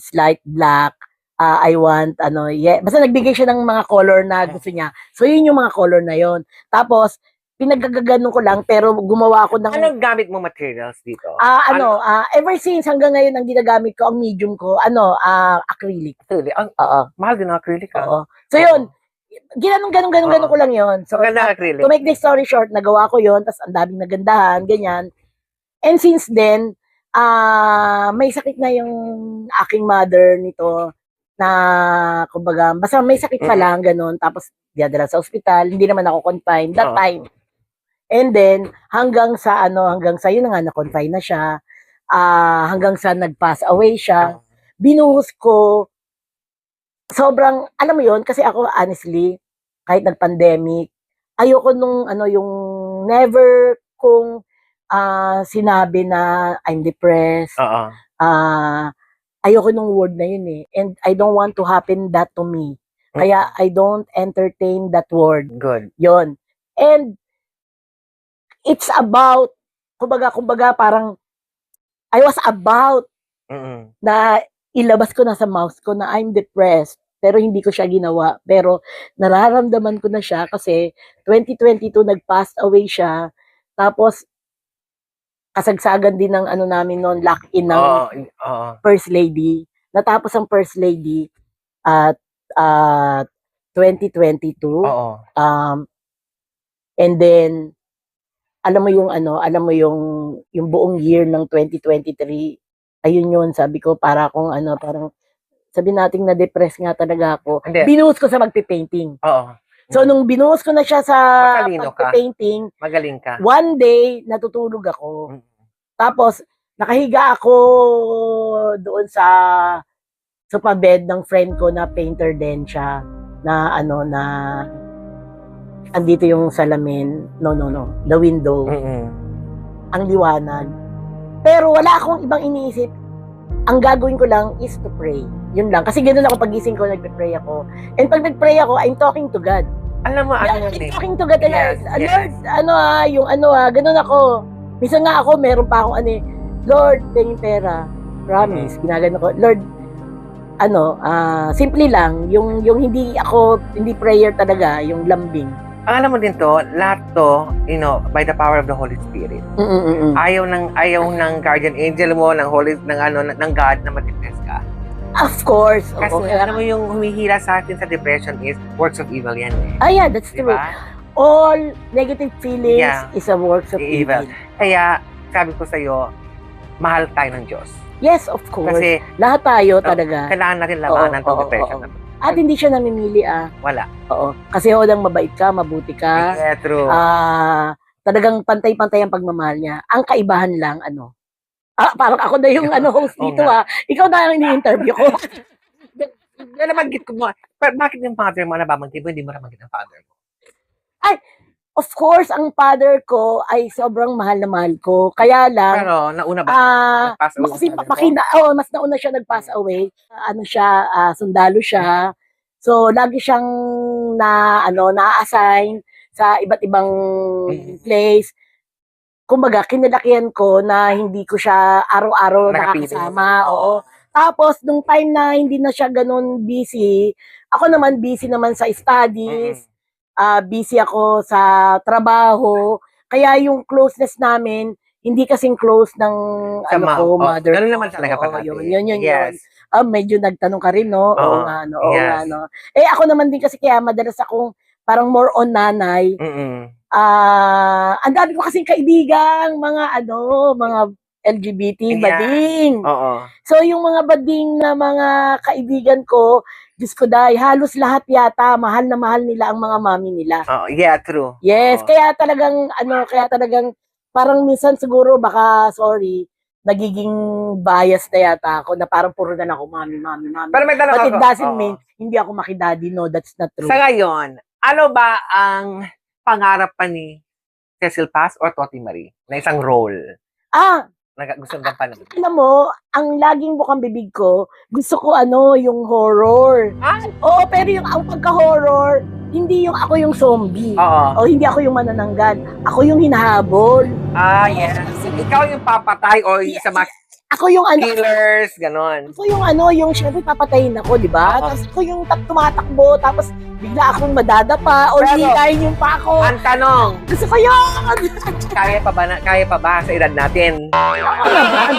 S2: slight black. I want basta nagbigay siya ng mga color na gusto niya. So yun yung mga color na yon. Tapos pinagagaganon ko lang pero gumawa ako ng
S1: Anong gamit mo materials dito?
S2: ever since hanggang ngayon ang ginagamit ko ang medium ko, acrylic.
S1: Actually,
S2: Oo.
S1: mahal din ang acrylic.
S2: Oo. So yun, ganun ko lang yon. So
S1: Maganda ang acrylic.
S2: to make this story short, nagawa ko yon, tapos ang daming nagandahan, ganyan. And since then, may sakit na yung aking mother nito na, kumbaga, basta may sakit pa lang, ganun. Tapos, dinadala sa ospital, hindi naman ako confined that time. And then, hanggang sa yun na nga, na-confine na siya. hanggang sa nag-pass away siya. Binuhos ko, sobrang, alam mo yon kasi ako, honestly, kahit nag-pandemic, ayoko nung, yung never kong sinabi na I'm depressed.
S1: Oo.
S2: Ayoko nung word na yun eh. And I don't want to happen that to me. Kaya I don't entertain that word.
S1: Good.
S2: Yon. And it's about, kumbaga parang, I was about
S1: Mm-mm.
S2: na ilabas ko na sa mouth ko na I'm depressed. Pero hindi ko siya ginawa. Pero nararamdaman ko na siya kasi 2022 nag-pass away siya. Tapos, kasagsagan din ng namin noon, lock-in ng
S1: Oo.
S2: First Lady. Natapos ang First Lady at 2022.
S1: Oo.
S2: And then, alam mo yung buong year ng 2023, ayun yun, sabi ko, parang sabi nating na-depress nga talaga ako.
S1: Hindi.
S2: Binuhos ko sa magpipainting.
S1: Oo.
S2: So, nung binuhos ko na siya sa
S1: Matalino ka.
S2: pagpipainting,
S1: Magaling ka.
S2: one day, natutulog ako.
S1: Mm.
S2: Tapos, nakahiga ako doon sa sofa bed ng friend ko na painter din siya. Na andito yung salamin. No. The window.
S1: Mm-mm.
S2: Ang liwanag. Pero wala akong ibang iniisip. Ang gagawin ko lang is to pray. Yun lang. Kasi ganoon ako pagising ko, nagpe-pray ako. And pag nag-pray ako, I'm talking to God.
S1: Alam mo,
S2: Yeah,
S1: ano
S2: I'm
S1: eh.
S2: talking to God.
S1: Yes,
S2: Lord, ganun ako. Minsan nga ako, meron pa akong Lord, tingin pera. Promise. Ginagano ko. Lord, simple lang. Yung hindi prayer talaga, yung lambing.
S1: Ang alam mo din to, lahat to, by the power of the Holy Spirit. Ayaw ng guardian angel mo, ng God na ma-depress ka.
S2: Of course.
S1: Kasi alam mo yung humihila sa atin sa depression is works of evil yan eh.
S2: Yeah, that's true.
S1: Diba?
S2: All negative feelings
S1: Yeah.
S2: is a works of evil.
S1: Kaya, sabi ko sa'yo, mahal tayo ng Diyos.
S2: Yes, of course.
S1: Kasi,
S2: lahat tayo talaga.
S1: kailangan natin labanan
S2: Oo,
S1: ng depression.
S2: oo. At hindi siya namimili
S1: Wala.
S2: Oo. Kasi hodang mabait ka, mabuti ka.
S1: Yeah, true.
S2: Talagang pantay-pantay ang pagmamahal niya. Ang kaibahan lang, parang ako na yung host
S1: Oo
S2: dito
S1: nga.
S2: Ikaw na yung ini-interview ko.
S1: Nabanggit ko mo. Pero bakit yung father mo nababanggit mo, hindi mo nabanggit ang father mo?
S2: Of course, ang father ko ay sobrang mahal na mahal ko. Kaya lang,
S1: Pero, nauna ba? Nag-pass away
S2: kasi
S1: yung father mo?
S2: mas nauna siya nag-pass away. Sundalo siya. So, lagi siyang na-assign sa iba't ibang place. Kumbaga, kinalakihan ko na hindi ko siya araw-araw
S1: Nakapiling.
S2: nakakasama. Oo. Tapos, nung time na hindi na siya ganun busy, ako naman busy naman sa studies. Busy ako sa trabaho. Kaya yung closeness namin, hindi kasing close ng
S1: Sa mom.
S2: mother.
S1: Ganun naman talaga
S2: Oo,
S1: parati.
S2: yun.
S1: Yes.
S2: Medyo nagtanong ka rin, no? Oo
S1: Oo.
S2: nga, no?
S1: Yes.
S2: Ako naman din kasi kaya madalas akong parang more on nanay.
S1: Mm-mm.
S2: Ang dami ko kasing kaibigan, mga LGBT,
S1: Yeah.
S2: bading.
S1: Oo.
S2: So, yung mga bading na mga kaibigan ko, Diyos ko dahil, halos lahat yata, mahal na mahal nila ang mga mami nila.
S1: Oh, yeah, true.
S2: Yes,
S1: Oo.
S2: kaya talagang, parang minsan siguro, nagiging bias na yata ako, na parang puro na lang ako, mami.
S1: Pero may tanong
S2: But
S1: ako.
S2: it doesn't
S1: Oo.
S2: mean, hindi ako makidaddy, no, that's not true.
S1: Sa ngayon, ano ba ang pangarap pa ni Cecil Paz or Toti Marie na isang role na gusto ng panahon?
S2: Alam mo, ang laging bukang bibig ko, gusto ko yung horror. Oo, pero ang pagka-horror, hindi yung ako yung zombie.
S1: Oo.
S2: O hindi ako yung manananggal. Ako yung hinahabol.
S1: Yes. Ikaw yung papatay o yung sa mga
S2: Ako yung
S1: killers, ganon.
S2: Ako yung yung syempre papatayin ako, di ba?
S1: Oo.
S2: Tapos ako yung tumatakbo, tapos bigla akong madadapa o
S1: Pero,
S2: hilahin yung pa ako.
S1: Ang tanong,
S2: Gusto ko yun!
S1: kaya pa ba sa edad natin?
S2: Ako naman.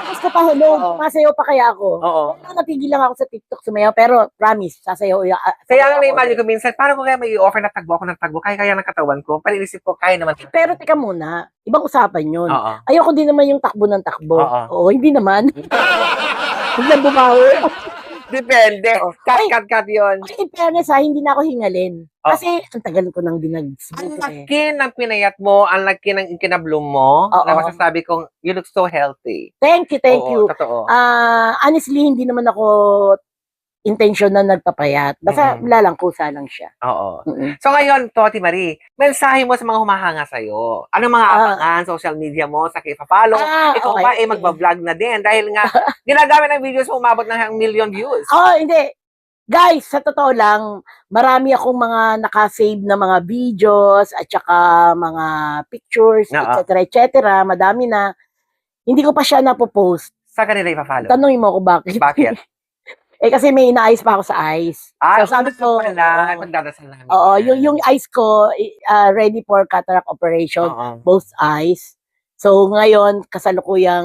S2: Mas ko pa, hello,
S1: Oo.
S2: masayaw pa kaya ako.
S1: Oo.
S2: Natigil lang ako sa TikTok sumayaw, pero promise, sasayaw.
S1: Kaya nga na-imagine ko minsan, parang ko kaya may offer na tagbo ako ng tagbo, kaya ng katawan ko. Paninisip ko, kaya naman.
S2: Pero teka muna, ibang usapan yun.
S1: Oo.
S2: Ayoko din naman yung takbo ng takbo.
S1: Oo.
S2: Oo, hindi naman. Huwag lang bumawi.
S1: Depende.
S2: Oo.
S1: Cut,
S2: Ay.
S1: cut, cut yun.
S2: Ay, in fairness hindi na ako hingalin.
S1: Oh.
S2: Kasi, ang tagal ko nang
S1: Ang
S2: dinagsubuto eh.
S1: laki ng pinayat mo, ang laki ng ikinabloom mo,
S2: Oo.
S1: na masasabi kong, you look so healthy.
S2: Thank you, thank
S1: Oo,
S2: you.
S1: totoo.
S2: Honestly, hindi naman ako intention na nagpapayat. Basta lalangkusa lang siya.
S1: Oo.
S2: Mm-mm.
S1: So ngayon, Toti Marie, mensahe mo sa mga humahanga sa'yo. Ano mga abangan, social media mo, sa ipa-follow? Ikaw
S2: okay.
S1: ba, magbablog na din? Dahil nga, ginagamit ng videos mo, umabot ng 1 million views.
S2: Hindi. Guys, sa totoo lang, marami akong mga nakasave na mga videos at saka mga pictures, etc. Madami na. Hindi ko pa siya napopost.
S1: Sa kanila ipa-follow?
S2: Tanungin mo ako bakit.
S1: Bakit?
S2: Kasi may inaayos pa ako sa eyes. So sabi ko,
S1: pagdadasal namin.
S2: Oo, yung eyes ko, ready for cataract operation, both eyes. So ngayon, kasalukuyang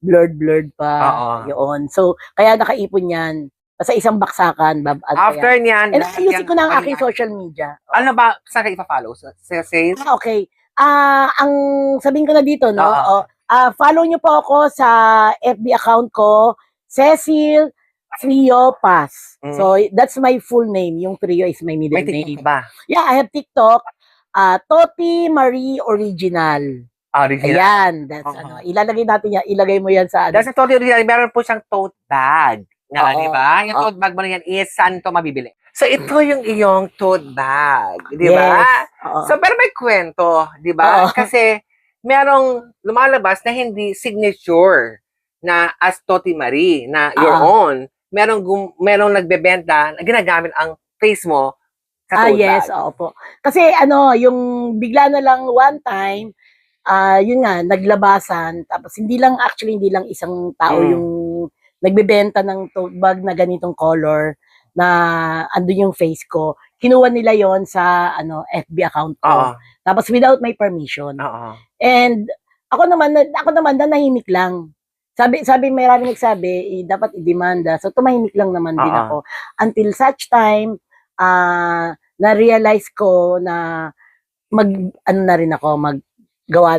S2: blurred pa. Yun. So, kaya nakaipon yan. Basta isang baksakan.
S1: After niyan,
S2: and ayusin ko na ang aking social media.
S1: Ano ba, saan ka ipa-follow? Sa sales?
S2: Okay. Ang sabihin ko na dito, no? Follow nyo po ako sa FB account ko, Cecil Trio Paz. So, that's my full name. Yung Trio is my middle name.
S1: May TikTok ba?
S2: Yeah, I have TikTok. Toti Marie Original.
S1: Original?
S2: Ayan. That's ilalagay natin yan. Ilagay mo yan sa
S1: That's a Toti Original. Meron po siyang tote bag. Di ba? Yung tote bag mo na yan is saan ito mabibili? So, ito yung iyong tote bag. Di ba?
S2: Yes.
S1: So, pero may kwento. Di ba? Kasi, merong lumalabas na hindi signature na as Toti Marie, na your own. Merong nagbebenta na ginagamit ang face mo sa tote bag.
S2: Yes, opo. Kasi yung bigla na lang one time, yun nga, naglabasan. Tapos hindi lang isang tao yung nagbebenta ng tote bag na ganitong color na andun yung face ko. Kinuha nila yon sa FB account ko. Tapos without my permission. And ako naman na nahimik lang. Sabi maraming nagsabi, dapat i-demanda. So tumahimik lang naman din ako. Until such time, na-realize ko na magpagawa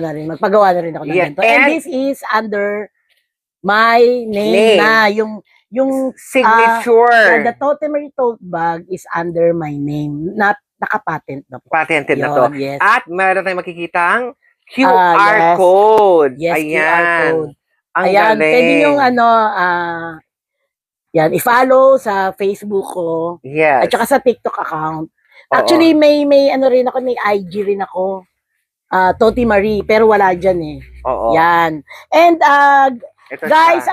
S2: na rin ako ng ganito. And this is under my name na. Yung
S1: signature.
S2: The Toti Marie tote bag is under my name. Naka-patent na po.
S1: Patented na to.
S2: Yes.
S1: At meron tayong makikitang QR code.
S2: Yes,
S1: Ayan.
S2: QR code.
S1: Ang
S2: Ayan,
S1: galing.
S2: pwede yung yan, i-follow sa Facebook ko.
S1: Yes.
S2: At saka sa TikTok account. Actually, may rin ako, may IG rin ako. Toti Marie, pero wala dyan eh. Yan. And, guys,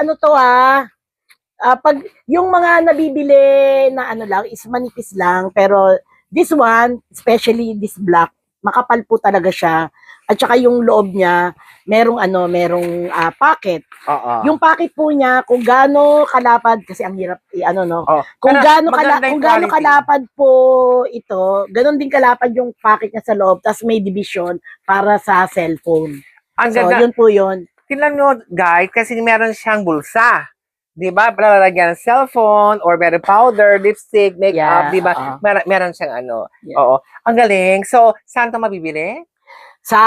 S2: pag yung mga nabibili na lang, is manipis lang, pero this one, especially this black, makapal po talaga siya. At saka yung loob niya, merong pocket. Yung pocket po niya, kung gaano kalapad, kasi ang hirap kung gaano kalapad po ito, ganon din kalapad yung pocket niya sa loob, tapos may division para sa cellphone. Yun po yun.
S1: Tingnan nyo, guys, kasi meron siyang bulsa. Di ba? Palalagyan ng cellphone or meron powder, lipstick, makeup, di ba? Meron siyang Oo. Ang galing. So, saan ito mabibili?
S2: Sa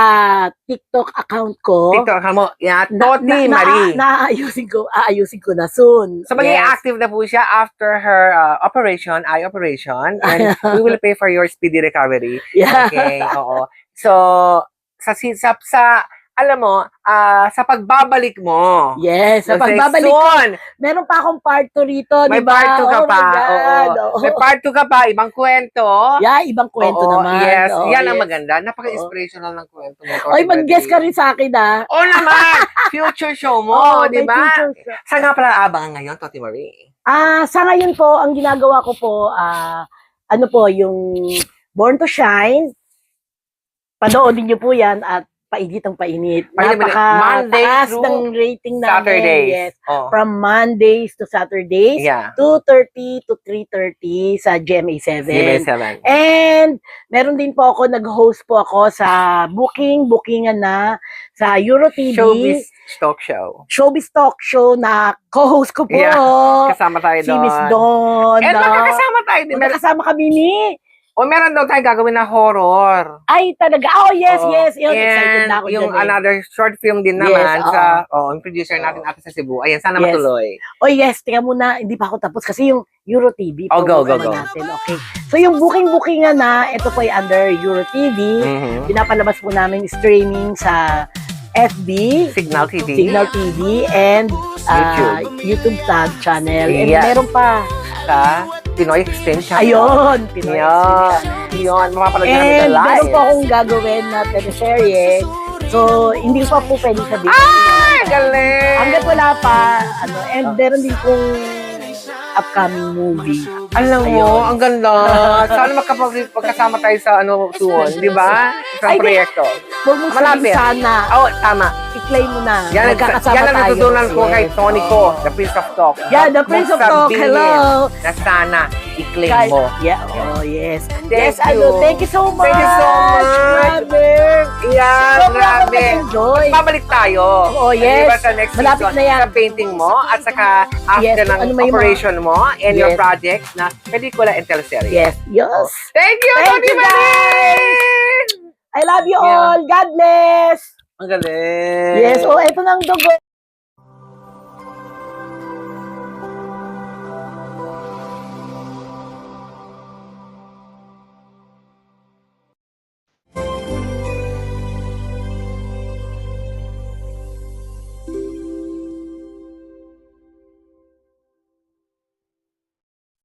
S2: TikTok account ko.
S1: TikTok account mo. Toti Marie.
S2: Aayusin ko na soon.
S1: So, magiging active na po siya after her eye operation. And we will pay for your speedy recovery.
S2: Yeah.
S1: Okay, oo. So, alam mo, sa pagbabalik mo.
S2: Yes, sa pagbabalik
S1: soon,
S2: ko. Meron pa akong part 2 rito,
S1: may
S2: di ba?
S1: part 2 ka pa. May part 2 ka pa, ibang kwento.
S2: Yeah, ibang kwento naman.
S1: Yes, yan ang maganda. Napaka-inspirational ng kwento mo.
S2: Oy, mag-guess ka rin sa akin,
S1: Oo naman! Future show mo, di ba? Saan nga pala abangan ngayon, Toti Marie?
S2: Sa ngayon po, ang ginagawa ko po, yung Born to Shine. Panoodin niyo po yan at painitang painit. Napaka-taas ng rating namin.
S1: Saturdays.
S2: Yes. From Mondays to Saturdays. 2:30 to 3:30 sa GMA7. And meron din po ako, nag-host po ako sa bookingan na sa EuroTV. Showbiz Talk Show na co-host ko po.
S1: Kasama tayo doon.
S2: Si Miss Dawn.
S1: And magkakasama tayo din.
S2: Magkakasama kami ni
S1: O meron daw tayong gagawin na horror.
S2: Ay, talaga. Oh, yes,
S1: Oo.
S2: yes. Yun, excited
S1: And
S2: na ako
S1: yung
S2: dyan eh.
S1: another short film din
S2: Yes,
S1: naman
S2: oo.
S1: sa yung producer natin ate sa Cebu. Ayan, sana
S2: Yes.
S1: matuloy.
S2: Oh, yes. Tingnan muna. Hindi pa ako tapos kasi yung Euro TV.
S1: Oh, go, go,
S2: promote
S1: go.
S2: naman natin. Okay. So, yung booking-bookingan na, ito po ay under Euro TV.
S1: Mhm.
S2: Pinapalabas po namin streaming sa FB,
S1: Signal TV.
S2: Signal TV, and YouTube channel. And
S1: Yeah.
S2: meron pa.
S1: Sa Pinoy Extension.
S2: Ayun. Pinoy
S1: Yan.
S2: Extension.
S1: Yun, mapapalagyan namin
S2: And
S1: sa live.
S2: meron po akong gagawin na teleserye. So, hindi ko pa po pwede sabihin.
S1: Ay, galing!
S2: Hanggat wala pa, and meron din kong upcoming movie.
S1: Alam mo,
S2: Ayun.
S1: ang ganda. Sana magkasama tayo sa soon, di ba? Sa
S2: Ay, di.
S1: proyekto.
S2: Huwag mong
S1: Malapit.
S2: sabihin sana.
S1: Oh, tama.
S2: I-claim mo na.
S1: Yan
S2: Magkakasama
S1: ang
S2: tayo.
S1: natutunan ko kay
S2: Yes.
S1: Tony ko, the Prince of Talk.
S2: Yeah, the Prince of Talk.
S1: Sabihin
S2: Hello.
S1: Na sana i-claim
S2: Guys,
S1: mo.
S2: yeah, oh, yes.
S1: Thank
S2: Yes,
S1: you.
S2: Thank you so much.
S1: Thank you so much.
S2: Grabe.
S1: Yan,
S2: Sobrang
S1: grabe.
S2: enjoy.
S1: Babalik tayo.
S2: Oh, yes.
S1: Diba sa next
S2: Malapit
S1: season,
S2: na yan.
S1: sa painting mo at saka after
S2: Yes,
S1: ng
S2: ano may mga-
S1: operation mo and your
S2: Yes.
S1: project na pelikula and teleserye.
S2: Yes, yes.
S1: Thank you,
S2: Thank
S1: Tony
S2: you,
S1: Manin!
S2: I love you
S1: Yeah.
S2: all. God bless.
S1: Ang galing.
S2: Yes, oh, eto ng dugo.